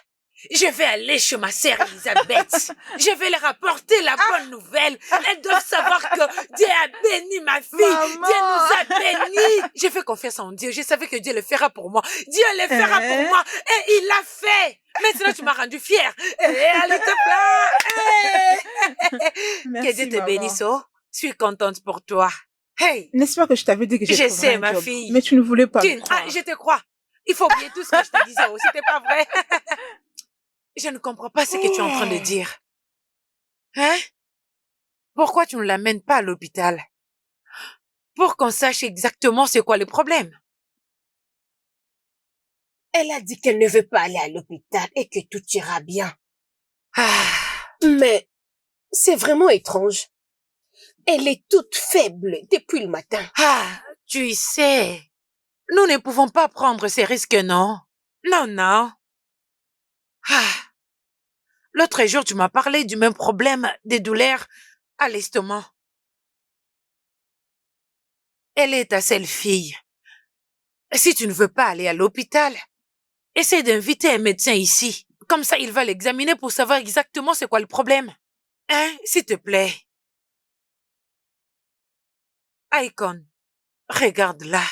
je vais aller chez ma sœur Elisabeth. Je vais leur apporter la bonne nouvelle. Elles doivent savoir que Dieu a béni ma fille. Maman. Dieu nous a bénis. J'ai fait confiance en Dieu. Je savais que Dieu le fera pour moi. Dieu le fera pour moi. Et il l'a fait. Maintenant, tu m'as rendu fière. Et allez te plaît. Merci, Que Dieu te maman. bénisse. Oh. Je suis contente pour toi. Hey, N'est-ce pas que je t'avais dit que je j'ai sais, ma fille. Mais tu ne voulais pas me croire. Je te crois. Il faut oublier tout ce que je te disais. Oh, c'était pas vrai. Je ne comprends pas ce que tu es en train de dire. Hein? Pourquoi tu ne l'amènes pas à l'hôpital? Pour qu'on sache exactement c'est quoi le problème. Elle a dit qu'elle ne veut pas aller à l'hôpital et que tout ira bien. Mais c'est vraiment étrange. Elle est toute faible depuis le matin. Tu sais, nous ne pouvons pas prendre ces risques, non? Non. L'autre jour, tu m'as parlé du même problème des douleurs à l'estomac. Elle est ta seule fille. Si tu ne veux pas aller à l'hôpital, essaie d'inviter un médecin ici. Comme ça, il va l'examiner pour savoir exactement c'est quoi le problème. Hein, s'il te plaît. Icon, regarde-la.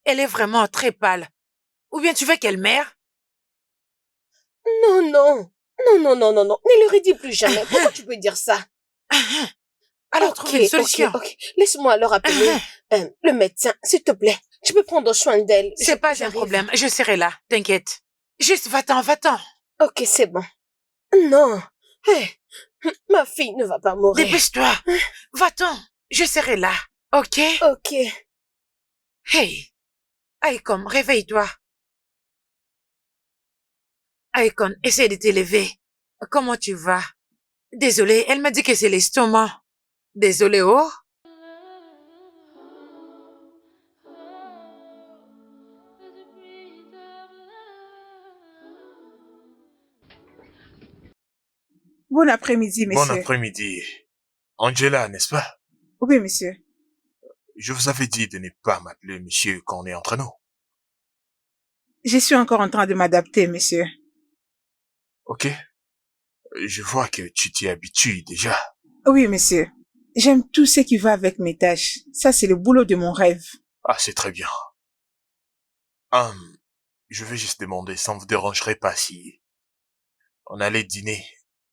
Elle est vraiment très pâle. Ou bien tu veux qu'elle meure? Non. Ne le redis plus jamais. Pourquoi tu peux dire ça? Alors, trouve une solution. Ok. Laisse-moi alors appeler le médecin, s'il te plaît. Tu peux prendre soin d'elle. C'est pas un problème. Je serai là. T'inquiète. Juste va-t'en. Ok, c'est bon. Non. Hey, ma fille ne va pas mourir. Dépêche-toi. Va-t'en. Je serai là. Ok? Ok. Hey. Icon, réveille-toi. Icon, essaie de t'élever. Comment tu vas? Désolée, elle m'a dit que c'est l'estomac. Désolée, oh. Bon après-midi, monsieur. Bon après-midi. Angela, n'est-ce pas? Oui, monsieur. Je vous avais dit de ne pas m'appeler monsieur quand on est entre nous. Je suis encore en train de m'adapter, monsieur. Ok? Je vois que tu t'y habitues déjà. Oui, monsieur. J'aime tout ce qui va avec mes tâches. Ça, c'est le boulot de mon rêve. Ah, c'est très bien. Je vais juste demander, ça ne vous dérangerait pas si on allait dîner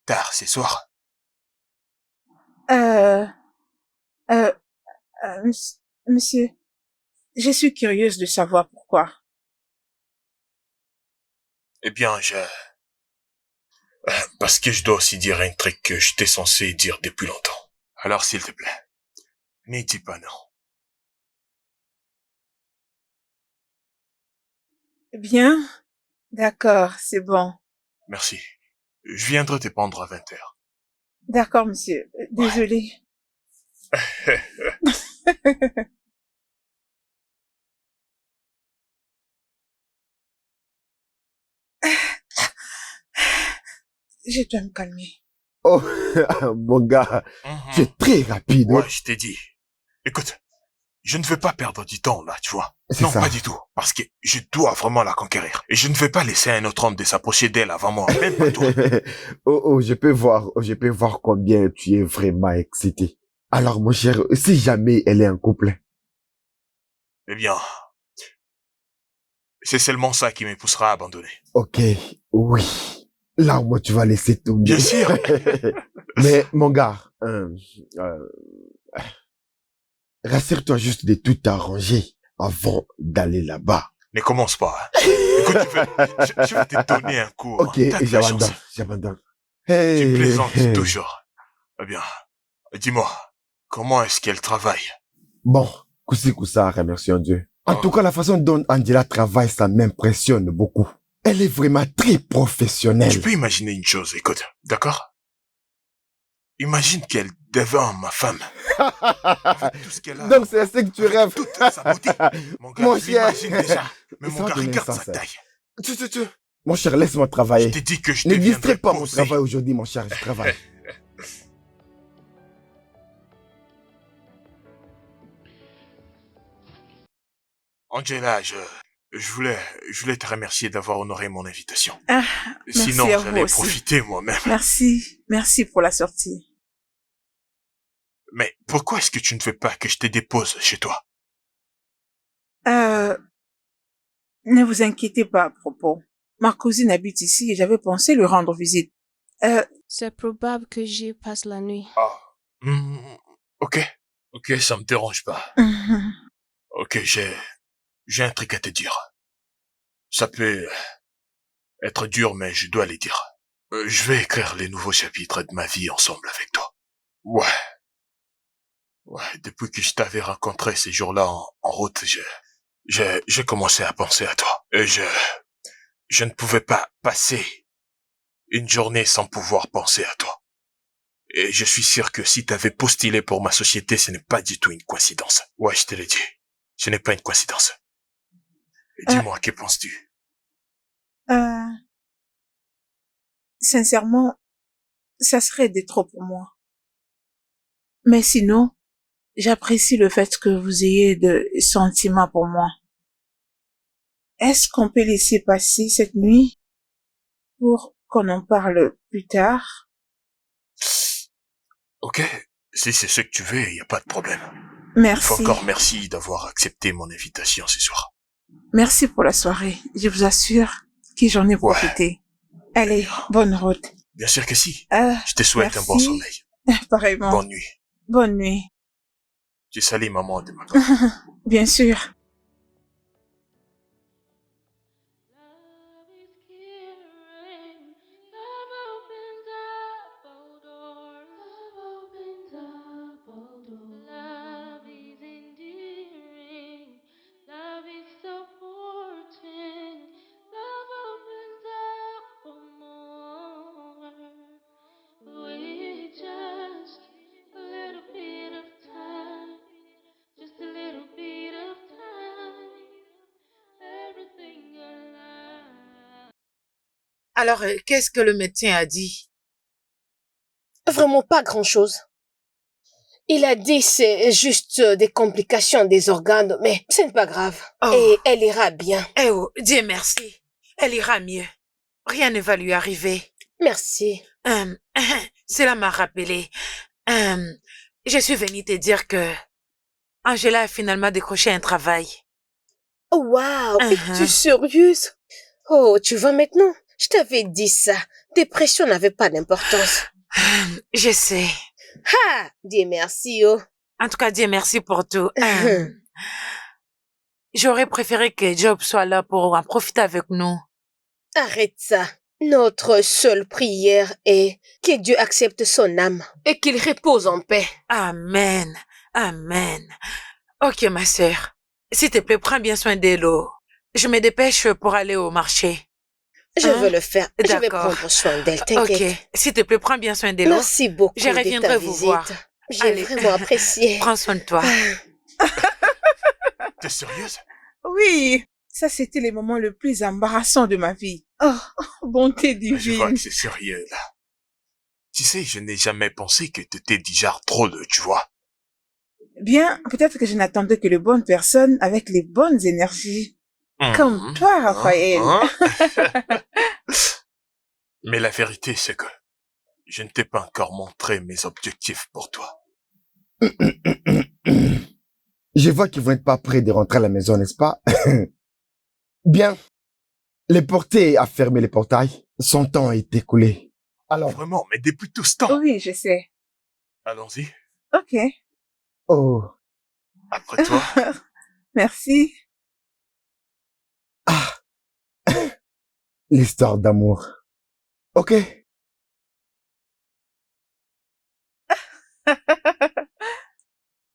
tard ce soir? Monsieur, je suis curieuse de savoir pourquoi. Eh bien, parce que je dois aussi dire un truc que j'étais censé dire depuis longtemps. Alors, s'il te plaît, n'y dis pas non. Bien. D'accord, c'est bon. Merci. Je viendrai te prendre à 20h. D'accord, monsieur. Désolé. Je dois me calmer. Oh, mon gars, tu es très rapide. Ouais, je t'ai dit. Écoute, je ne veux pas perdre du temps là, tu vois. Non, ça. pas du tout. Parce que je dois vraiment la conquérir. Et je ne vais pas laisser un autre homme de s'approcher d'elle avant moi. Même pas toi. je peux voir combien tu es vraiment excité. Alors, mon cher, si jamais elle est en couple. Eh bien, c'est seulement ça qui me poussera à abandonner. Ok, oui. Là, au moins, tu vas laisser tomber. Bien sûr. Mais, mon gars, rassure-toi juste de tout arranger avant d'aller là-bas. Ne commence pas. Hein. Écoute, je vais te donner un cours. Ok, T'as de la chance. j'abandonne. Tu Hey, plaisantes toujours. Eh bien, dis-moi, comment est-ce qu'elle travaille? Bon, Koussa, remercions Dieu. En Oh. tout cas, la façon dont Angela travaille, ça m'impressionne beaucoup. Elle est vraiment très professionnelle. Tu peux imaginer une chose, écoute, d'accord? Imagine qu'elle devient ma femme. Avec tout ce qu'elle a. Donc, c'est ce que tu rêves. Toute sa beauté. Mon gars, Mon je cher. l'imagine déjà. Mais mon Ça gars, donne regarde un sa sens, taille. Tu. Mon cher, laisse-moi Je travailler. t'ai dit que je Ne deviendrais distrais pas mon posé. travail aujourd'hui, mon cher, je travaille. Angela, je voulais te remercier d'avoir honoré mon invitation. Ah, merci Sinon, à vous j'allais aussi. profiter moi-même. Merci pour la sortie. Mais pourquoi est-ce que tu ne veux pas que je te dépose chez toi? Ne vous inquiétez pas à propos. Ma cousine habite ici et j'avais pensé lui rendre visite. C'est probable que j'y passe la nuit. Ah. Ok, ça me dérange pas. Ok, j'ai un truc à te dire. Ça peut être dur, mais je dois les dire. Je vais écrire les nouveaux chapitres de ma vie ensemble avec toi. Ouais, depuis que je t'avais rencontré ces jours-là en route, j'ai commencé à penser à toi. Et je ne pouvais pas passer une journée sans pouvoir penser à toi. Et je suis sûr que si t'avais postulé pour ma société, ce n'est pas du tout une coïncidence. Ouais, je te l'ai dit. Ce n'est pas une coïncidence. Et dis-moi, que penses-tu? Sincèrement, ça serait de trop pour moi. Mais sinon, j'apprécie le fait que vous ayez de sentiments pour moi. Est-ce qu'on peut laisser passer cette nuit pour qu'on en parle plus tard? Ok, si c'est ce que tu veux, y a pas de problème. Merci. Encore merci d'avoir accepté mon invitation ce soir. Merci pour la soirée. Je vous assure que j'en ai profité. Allez, bonne route. Bien sûr que si. Je te souhaite un bon merci. sommeil. Pareillement. Bonne nuit. Bonne nuit. Tu salis maman de ma part. Bien sûr. Alors, qu'est-ce que le médecin a dit? Vraiment pas grand-chose. Il a dit c'est juste des complications des organes, mais ce n'est pas grave. Oh. Et elle ira bien. Eh oh, Dieu merci. Elle ira mieux. Rien ne va lui arriver. Merci. Cela m'a rappelé. Je suis venue te dire que Angela a finalement décroché un travail. Oh, waouh, es-tu sérieuse? Oh, tu vois maintenant? Je t'avais dit ça. Dépression n'avait pas d'importance. Je sais. Ah, Dieu merci, oh. En tout cas, Dieu merci pour tout. J'aurais préféré que Job soit là pour en profiter avec nous. Arrête ça. Notre seule prière est que Dieu accepte son âme et qu'il repose en paix. Amen. Amen. Ok, ma sœur. S'il te plaît, prends bien soin d'Elo. Je me dépêche pour aller au marché. Je veux le faire. Je vais D'accord. prendre soin d'elle, t'inquiète. Ok. S'il te plaît, prends bien soin d'Elo. Merci beaucoup Je de reviendrai ta vous visite. voir. J'ai Allez. vraiment apprécié. Prends soin de toi. T'es sérieuse? Oui, ça c'était les moments les plus embarrassants de ma vie. Oh, bonté Je vois divine. que c'est sérieux, là. Tu sais, je n'ai jamais pensé que t'étais du genre drôle, tu vois. Bien, peut-être que je n'attendais que les bonnes personnes avec les bonnes énergies. Comme toi, Raphaël. Mais la vérité, c'est que je ne t'ai pas encore montré mes objectifs pour toi. Je vois qu'ils vont être pas prêts de rentrer à la maison, n'est-ce pas? Bien. Les portiers a fermé les portails. Son temps est écoulé. Alors, Vraiment, mais depuis tout ce temps. Oui, je sais. Allons-y. Ok. oh, Après toi. Merci. l'histoire d'amour. Ok.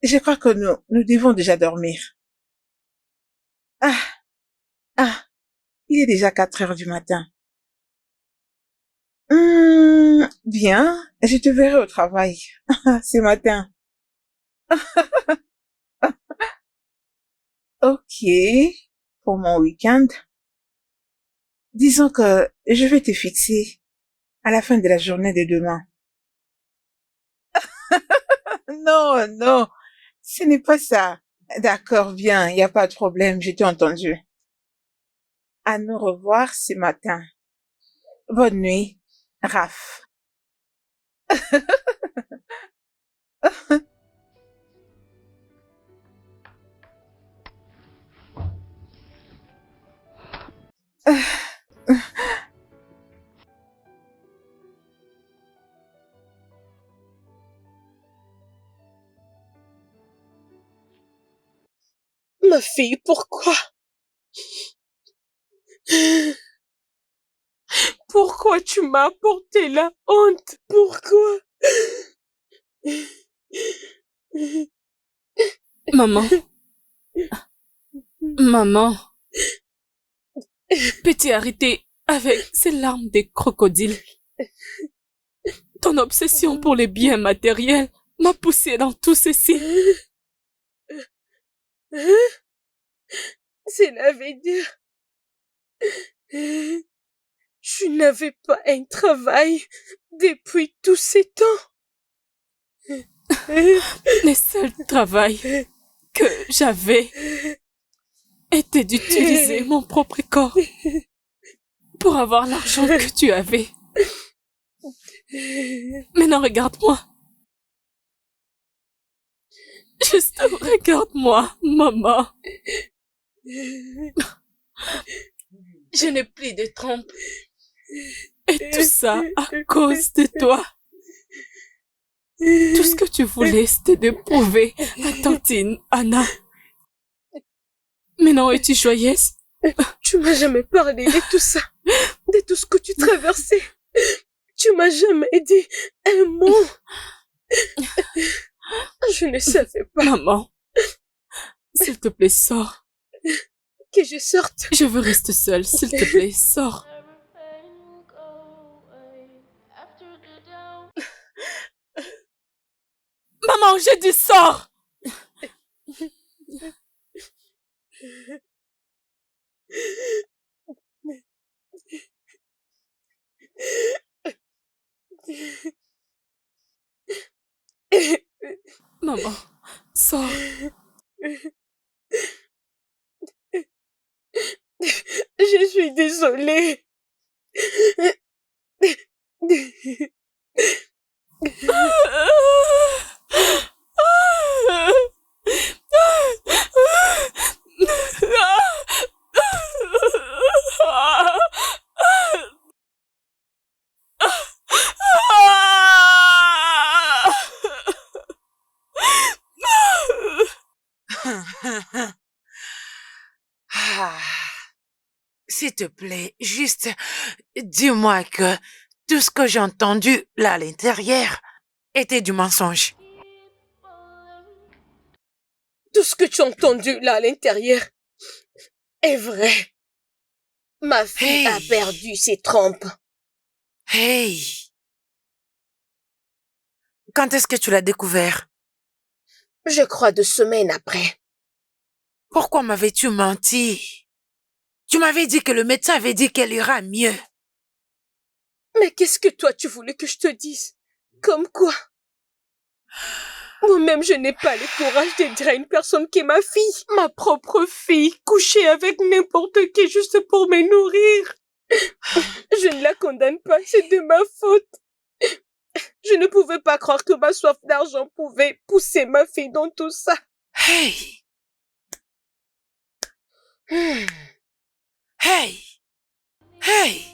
Je crois que nous devons déjà dormir. Ah, il est déjà 4 heures du matin. Bien, je te verrai au travail ce matin. Ok, pour mon week-end. Disons que je vais te fixer à la fin de la journée de demain. Non, non, ce n'est pas ça. D'accord, bien, il n'y a pas de problème, je t'ai entendu. À nous revoir ce matin. Bonne nuit, Raph. Ma fille, pourquoi? Pourquoi tu m'as apporté la honte? Pourquoi? Maman. Maman. Peux-tu arrêter avec ces larmes des crocodiles? Ton obsession pour les biens matériels m'a poussé dans tout ceci. Cela veut dire... Tu n'avais pas un travail depuis tous ces temps. Le seul travail que j'avais était d'utiliser mon propre corps pour avoir l'argent que tu avais. Maintenant, regarde-moi. Juste regarde-moi, maman. Je n'ai plus de trompe. Et tout ça à cause de toi. Tout ce que tu voulais, c'était de prouver à tantine Anna. Maintenant, es-tu joyeuse? Tu m'as jamais parlé de tout ça, de tout ce que tu traversais. Tu m'as jamais dit un mot. Je ne savais pas. Maman, s'il te plaît, sors. Que je sorte. Je veux rester seule, s'il te plaît, sors. Maman, j'ai dit sors. Maman, sors. Je suis désolée. S'il te plaît, juste dis-moi que tout ce que j'ai entendu là à l'intérieur était du mensonge. Tout ce que tu as entendu là à l'intérieur est vrai. Ma fille a perdu ses trompes. Hey! Quand est-ce que tu l'as découvert? Je crois 2 semaines après. Pourquoi m'avais-tu menti? Tu m'avais dit que le médecin avait dit qu'elle ira mieux. Mais qu'est-ce que toi tu voulais que je te dise? Comme quoi? Moi-même, je n'ai pas le courage de dire à une personne qui est ma fille, ma propre fille, coucher avec n'importe qui juste pour me nourrir. Je ne la condamne pas, c'est de ma faute. Je ne pouvais pas croire que ma soif d'argent pouvait pousser ma fille dans tout ça. Hey! Hey! Hey!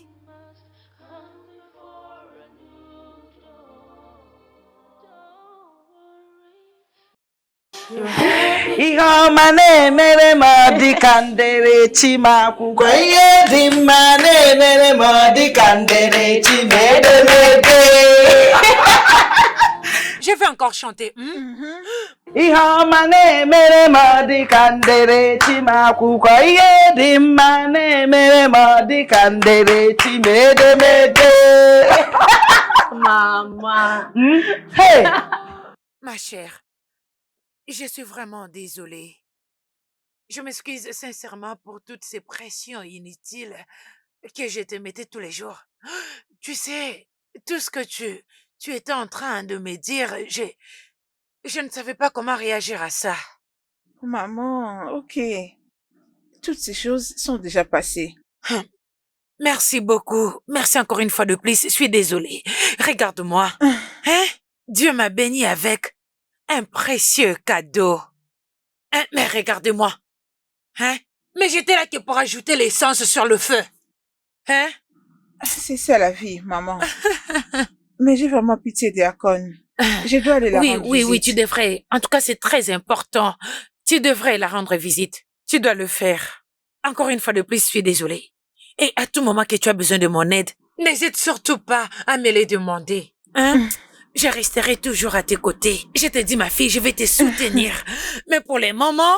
Ihomane mere modi kandere chimakuko iye dimane mere modi kandere chimede mede. Je vais encore chanter. Ihomane mere modi kandere chimakuko iye dimane mere modi kandere chimede mede. Maman. Hey. Ma chère, je suis vraiment désolée. Je m'excuse sincèrement pour toutes ces pressions inutiles que je te mettais tous les jours. Tu sais, tout ce que tu étais en train de me dire, je ne savais pas comment réagir à ça. Maman, ok. Toutes ces choses sont déjà passées. Merci beaucoup. Merci encore une fois de plus. Je suis désolée. Regarde-moi. Hein? Dieu m'a béni avec un précieux cadeau. Hein? Mais regardez-moi. Hein? Mais j'étais là que pour ajouter l'essence sur le feu. Hein? C'est ça la vie, maman. Mais j'ai vraiment pitié d'Akon. Je dois aller la rendre visite. Oui, tu devrais. En tout cas, c'est très important. Tu devrais la rendre visite. Tu dois le faire. Encore une fois de plus, je suis désolée. Et à tout moment que tu as besoin de mon aide, n'hésite surtout pas à me les demander. Hein? Je resterai toujours à tes côtés. Je te dis, ma fille, je vais te soutenir. Mais pour les moments,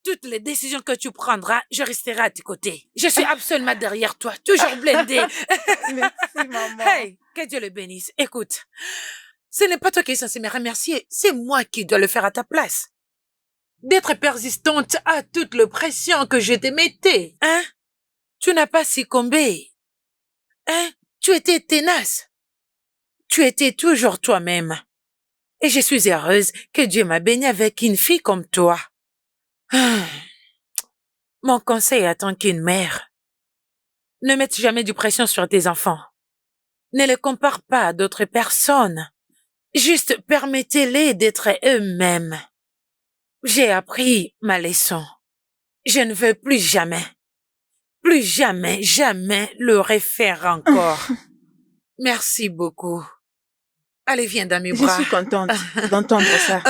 toutes les décisions que tu prendras, je resterai à tes côtés. Je suis absolument derrière toi, toujours blindée. Merci, maman. Hey, que Dieu le bénisse. Écoute, ce n'est pas toi qui es censé me remercier, c'est moi qui dois le faire à ta place. D'être persistante à toute la pression que je te mettais, hein? Tu n'as pas succombé. Hein? Tu étais ténace. Tu étais toujours toi-même. Et je suis heureuse que Dieu m'a bénie avec une fille comme toi. Mon conseil en tant qu'une mère, ne mette jamais de pression sur tes enfants. Ne les compare pas à d'autres personnes. Juste permettez-les d'être eux-mêmes. J'ai appris ma leçon. Je ne veux plus jamais le refaire encore. Merci beaucoup. Allez, viens dans mes bras. Je suis contente d'entendre ça.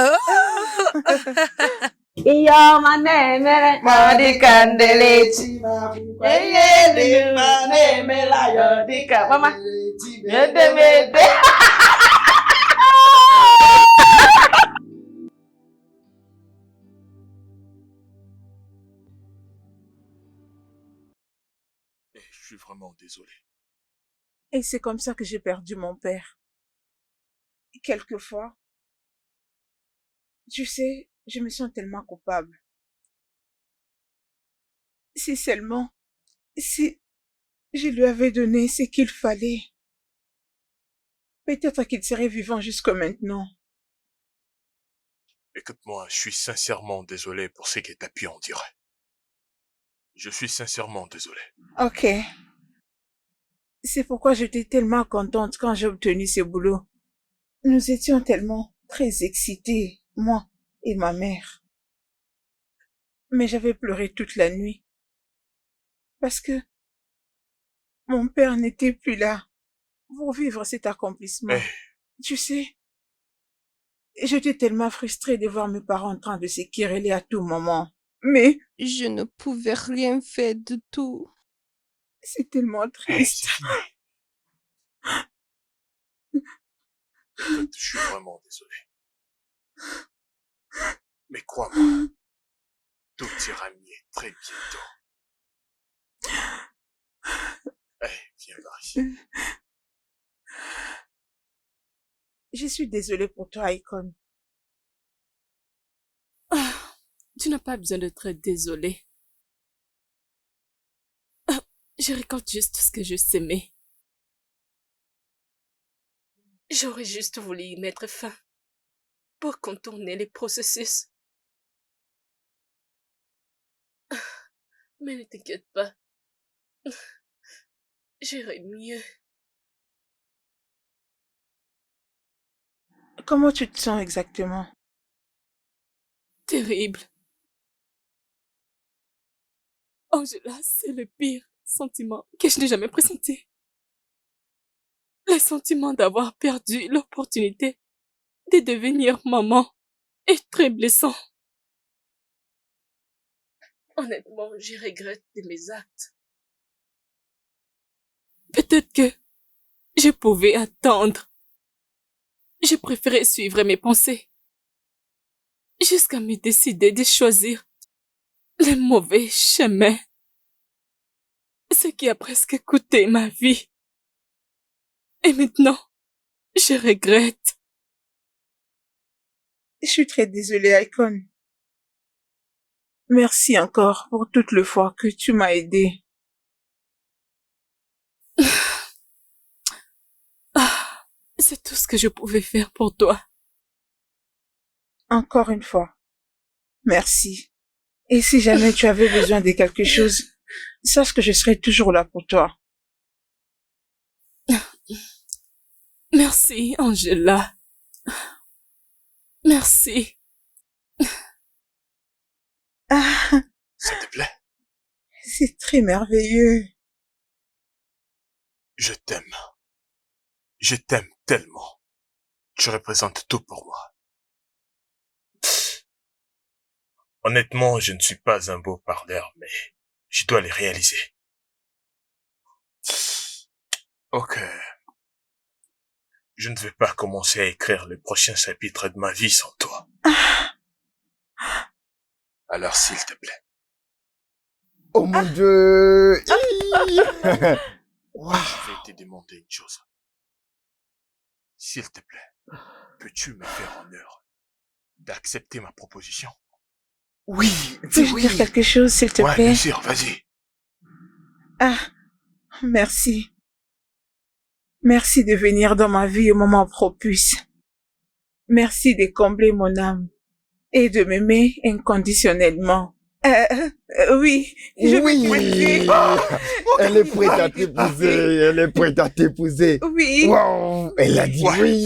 Iyo mane mere modi kandele chimakuko iye dimane mela yodika. Mama, mede mede. Je suis vraiment désolé. Et c'est comme ça que j'ai perdu mon père. Quelquefois, tu sais, je me sens tellement coupable. Si seulement, si je lui avais donné ce qu'il fallait, peut-être qu'il serait vivant jusqu'à maintenant. Écoute-moi, je suis sincèrement désolé pour ce que t'as pu en dire. Je suis sincèrement désolé. Ok. C'est pourquoi j'étais tellement contente quand j'ai obtenu ce boulot. Nous étions tellement très excités, moi et ma mère. Mais j'avais pleuré toute la nuit. Parce que mon père n'était plus là pour vivre cet accomplissement. Tu sais, j'étais tellement frustrée de voir mes parents en train de se quereller à tout moment. Mais je ne pouvais rien faire du tout. C'est tellement triste. Je suis vraiment désolé. Mais crois-moi, tout ira mieux très bientôt. Viens par ici. Je suis désolée pour toi, Icon. Tu n'as pas besoin d'être désolée. Je récolte juste ce que je semais. J'aurais juste voulu y mettre fin pour contourner les processus. Mais ne t'inquiète pas. J'irai mieux. Comment tu te sens exactement? Terrible. Angela, c'est le pire. sentiment que je n'ai jamais pressenti. Le sentiment d'avoir perdu l'opportunité de devenir maman est très blessant. Honnêtement, je regrette de mes actes. Peut-être que je pouvais attendre. Je préférais suivre mes pensées jusqu'à me décider de choisir le mauvais chemin. Ce qui a presque coûté ma vie. Et maintenant, je regrette. Je suis très désolée, Icon. Merci encore pour toutes les fois que tu m'as aidé. C'est tout ce que je pouvais faire pour toi. Encore une fois, merci. Et si jamais tu avais besoin de quelque chose, sache que je serai toujours là pour toi. Merci, Angela. Merci. Ah, S'il te plaît, c'est très merveilleux. je t'aime. Je t'aime tellement. Tu représentes tout pour moi. Honnêtement, je ne suis pas un beau parleur, mais je dois les réaliser. Ok. Je ne vais pas commencer à écrire le prochain chapitre de ma vie sans toi. Alors, s'il te plaît. Oh mon Dieu. Wow. Je vais te demander une chose. S'il te plaît, peux-tu me faire honneur d'accepter ma proposition? Oui, Peux-je oui. dire quelque chose, s'il te Ouais, plaît? bien sûr, vas-y. Ah, merci. Merci de venir dans ma vie au moment propice. Merci de combler mon âme et de m'aimer inconditionnellement. Oui, je Oui. vais t'épouser. Elle est prête à t'épouser. Elle est prête à t'épouser. Oui. Wow. Elle a dit Ouais. oui.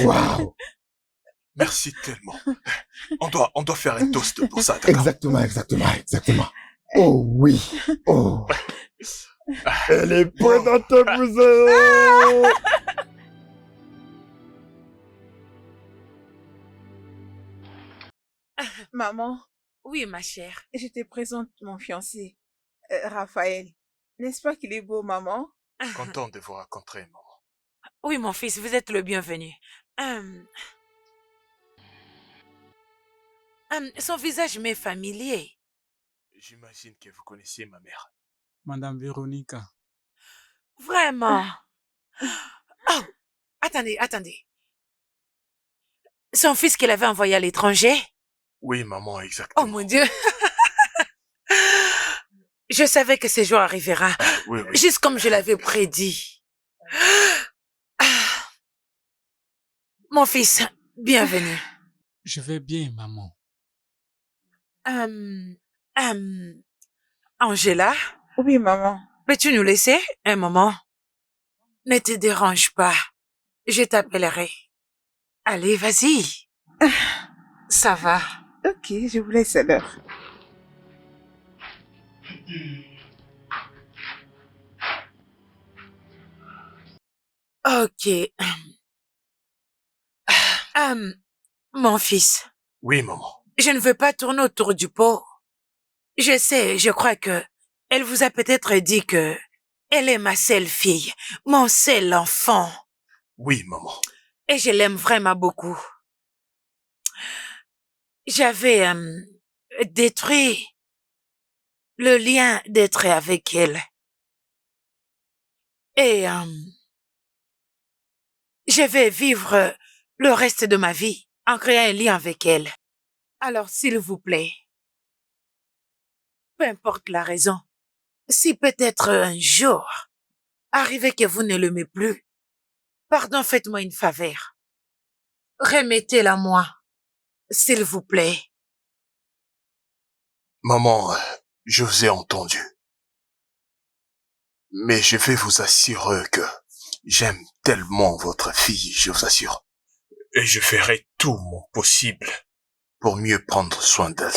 Wow. Merci tellement. On doit faire un toast pour ça, d'accord? Exactement. Oh oui. Oh. Elle est prête à t'épouser. Maman, Oui, ma chère. je te présente mon fiancé, Raphaël. N'est-ce pas qu'il est beau, maman? Content de vous rencontrer, maman. Oui, mon fils, vous êtes le bienvenu. Son visage m'est familier. J'imagine que vous connaissiez ma mère. Madame Véronica. Vraiment. Oh, attendez. Son fils qu'il avait envoyé à l'étranger? Oui, maman, exactement. Oh mon Dieu. Je savais que ce jour arrivera. Oui. Juste comme je l'avais prédit. Mon fils, bienvenue. Je vais bien, maman. Angela, Oui, maman. peux-tu nous laisser un moment? Ne te dérange pas. Je t'appellerai. Allez, vas-y. Ça va. Ok, je vous laisse alors. Ok. Mon fils, Oui, maman. je ne veux pas tourner autour du pot. Je sais, je crois que elle vous a peut-être dit que elle est ma seule fille, mon seul enfant. Oui, maman. Et je l'aime vraiment beaucoup. J'avais détruit le lien d'être avec elle. Et je vais vivre le reste de ma vie en créant un lien avec elle. Alors, s'il vous plaît, peu importe la raison, si peut-être un jour, arrivé que vous ne l'aimez plus, pardon, faites-moi une faveur. Remettez-la moi, s'il vous plaît. Maman, je vous ai entendu. Mais je vais vous assurer que j'aime tellement votre fille, je vous assure. Et je ferai tout mon possible pour mieux prendre soin d'elle.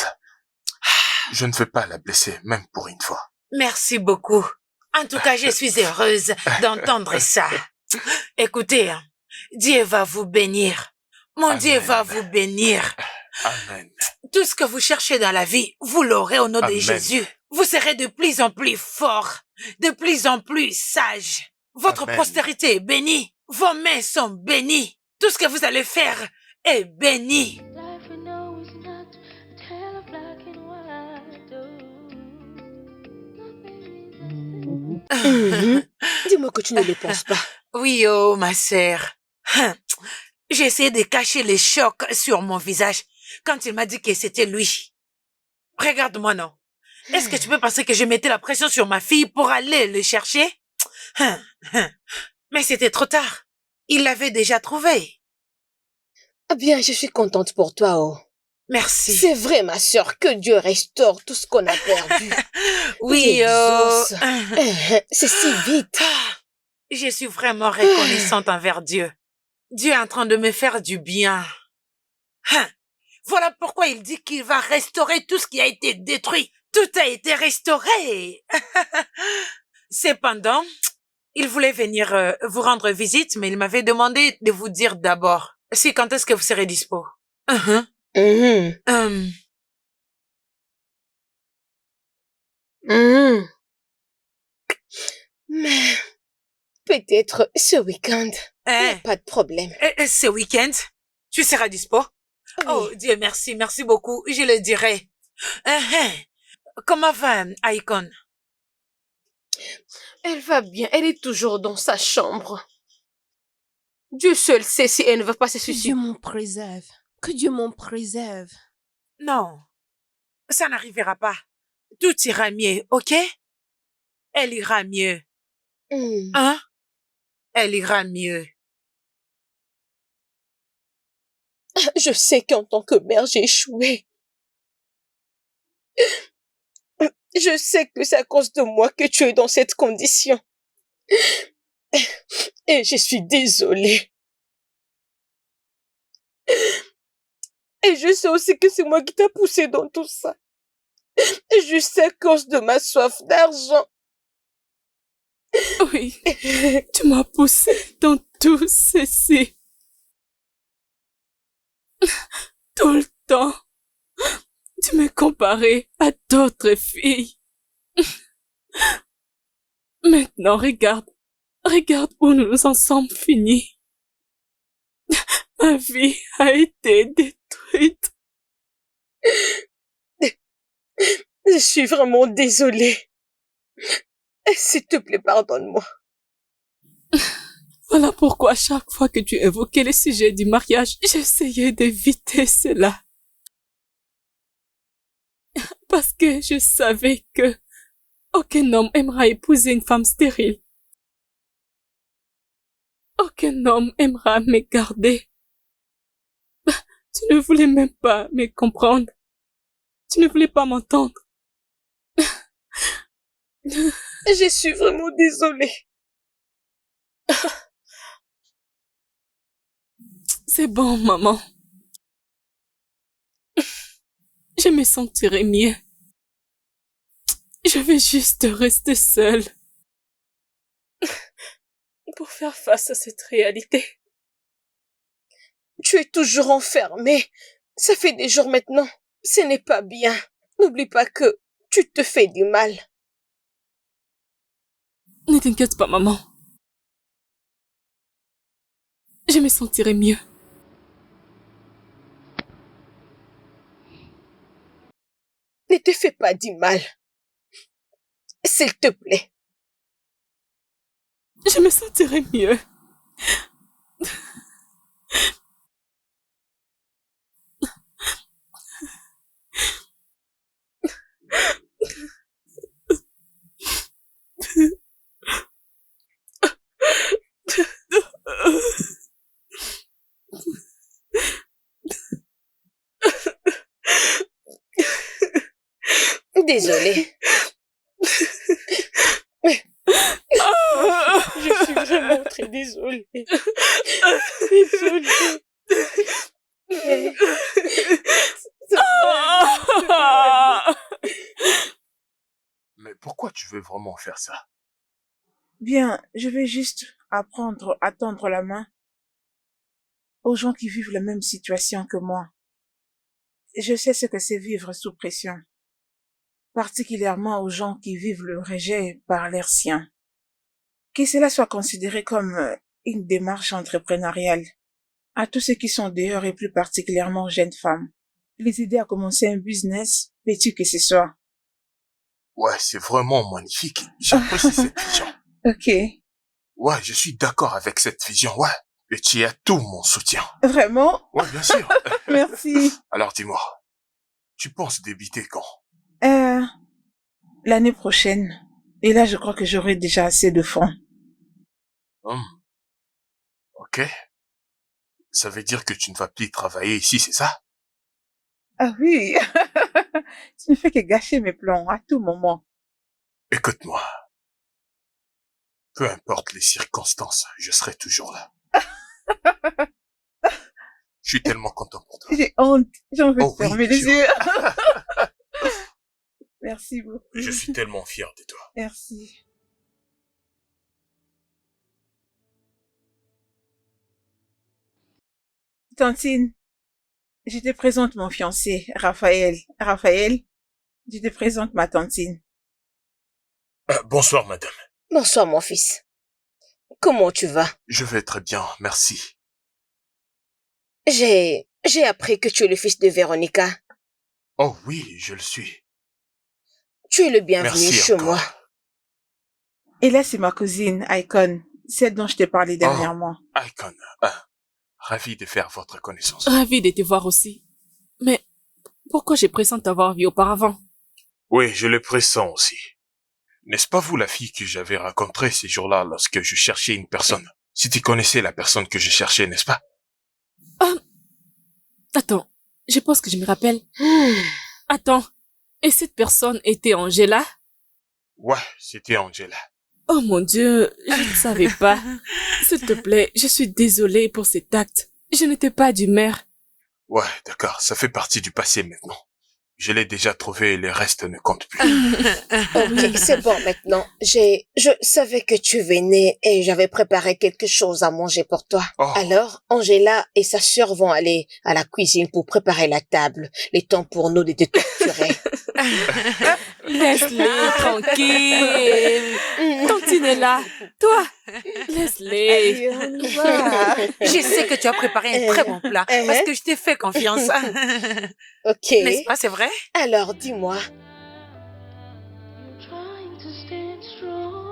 Je ne veux pas la blesser, même pour une fois. Merci beaucoup. En tout cas, je suis heureuse d'entendre ça. Écoutez, hein, Dieu va vous bénir. Mon Dieu Amen. va vous bénir. Amen. Tout ce que vous cherchez dans la vie, vous l'aurez au nom de Amen. Jésus. Vous serez de plus en plus fort, de plus en plus sage. Votre Amen. postérité est bénie. Vos mains sont bénies. Tout ce que vous allez faire est béni. Life we know is not a tale of black and white. Dis-moi que tu ne le penses pas. Oui, oh, ma sœur. J'ai essayé de cacher les chocs sur mon visage quand il m'a dit que c'était lui. Regarde-moi, non. Est-ce que tu peux penser que je mettais la pression sur ma fille pour aller le chercher? Mais c'était trop tard. Il l'avait déjà trouvé. Ah bien, je suis contente pour toi, oh. Merci. C'est vrai, ma sœur, que Dieu restaure tout ce qu'on a perdu. Oui, Dieu oh. exauce. C'est si vite. Je suis vraiment reconnaissante envers Dieu. Dieu est en train de me faire du bien. Voilà pourquoi il dit qu'il va restaurer tout ce qui a été détruit. Tout a été restauré. Cependant, il voulait venir vous rendre visite, mais il m'avait demandé de vous dire d'abord si quand est-ce que vous serez dispo. Mais peut-être ce week-end. Pas de problème. Ce week-end, tu seras dispo? Oui. Oh, Dieu merci, merci beaucoup, je le dirai. Comment va Icon? Elle va bien, elle est toujours dans sa chambre. Dieu seul sait si elle ne va pas se Que suicider. Dieu m'en préserve. Que Dieu m'en préserve. Non, ça n'arrivera pas. Tout ira mieux, ok? Elle ira mieux. Hein? Elle ira mieux. Je sais qu'en tant que mère, j'ai échoué. Je sais que c'est à cause de moi que tu es dans cette condition. Et je suis désolée. Et je sais aussi que c'est moi qui t'ai poussé dans tout ça. Et juste à cause de ma soif d'argent. Oui, tu m'as poussé dans tout ceci. Tout le temps, tu me comparais à d'autres filles. Maintenant, regarde où nous nous en sommes finis. Ma vie a été détruite. Je suis vraiment désolée. S'il te plaît, pardonne-moi. Voilà pourquoi chaque fois que tu évoquais le sujet du mariage, j'essayais d'éviter cela. Parce que je savais que aucun homme aimera épouser une femme stérile. Aucun homme aimera me garder. Tu ne voulais même pas me comprendre. Tu ne voulais pas m'entendre. Je suis vraiment désolée. C'est bon, maman. Je me sentirai mieux. Je vais juste rester seule. Pour faire face à cette réalité. Tu es toujours enfermée. Ça fait des jours maintenant. Ce n'est pas bien. N'oublie pas que tu te fais du mal. Ne t'inquiète pas, maman. Je me sentirai mieux. Ne te fais pas du mal. S'il te plaît. Je me sentirai mieux. Désolée. Je suis vraiment très désolée. Désolée. Mais pourquoi tu veux vraiment faire ça. Bien, je vais juste apprendre à tendre la main aux gens qui vivent la même situation que moi. Je sais ce que c'est vivre sous pression, particulièrement aux gens qui vivent le rejet par l'air sien. Que cela soit considéré comme une démarche entrepreneuriale, à tous ceux qui sont dehors et plus particulièrement aux jeunes femmes, les aider à commencer un business, petit que ce soit. Ouais, c'est vraiment magnifique. J'apprécie cette vision. Ok. Ouais, je suis d'accord avec cette vision, ouais. Et tu as tout mon soutien. Vraiment? Ouais, bien sûr. Merci. Alors dis-moi, tu penses débiter quand? L'année prochaine. Et là, je crois que j'aurai déjà assez de fonds. Ok. Ça veut dire que tu ne vas plus travailler ici, c'est ça? Ah oui. Tu ne fais que gâcher mes plans à tout moment. Écoute-moi. Peu importe les circonstances, je serai toujours là. Je suis tellement content pour toi. J'ai honte. J'ai envie de Oh fermer oui, les yeux. Merci beaucoup. Je suis tellement fier de toi. Merci. Tantine, je te présente mon fiancé, Raphaël. Raphaël, je te présente ma tantine. Bonsoir, madame. Bonsoir, mon fils. Comment tu vas? Je vais très bien, merci. J'ai appris que tu es le fils de Véronica. Oh oui, je le suis. Tu es le bienvenu Merci chez encore. moi. Et là, c'est ma cousine, Icon, celle dont je t'ai parlé dernièrement. Icon, ravi de faire votre connaissance. Ravi de te voir aussi. Mais pourquoi j'ai pressenti t'avoir vu auparavant? Oui, je le pressens aussi. N'est-ce pas vous la fille que j'avais rencontrée ces jours-là lorsque je cherchais une personne? Si tu connaissais la personne que je cherchais, n'est-ce pas? Attends, je pense que je me rappelle. Attends, et cette personne était Angela? Ouais, c'était Angela. Oh mon Dieu, je ne savais pas. S'il te plaît, je suis désolée pour cet acte. Je n'étais pas d'humeur. Ouais, d'accord, ça fait partie du passé maintenant. Je l'ai déjà trouvé et le reste ne compte plus. Ok, c'est bon maintenant. Je savais que tu venais et j'avais préparé quelque chose à manger pour toi. Oh. Alors, Angela et sa sœur vont aller à la cuisine pour préparer la table. Le temps pour nous de te torturer. Laisse-les tranquille. Tantine est là. Toi, laisse-les. Je sais que tu as préparé un très bon plat parce que je t'ai fait confiance. Ok. N'est-ce pas, c'est vrai? Alors, dis-moi, Trying to stand strong.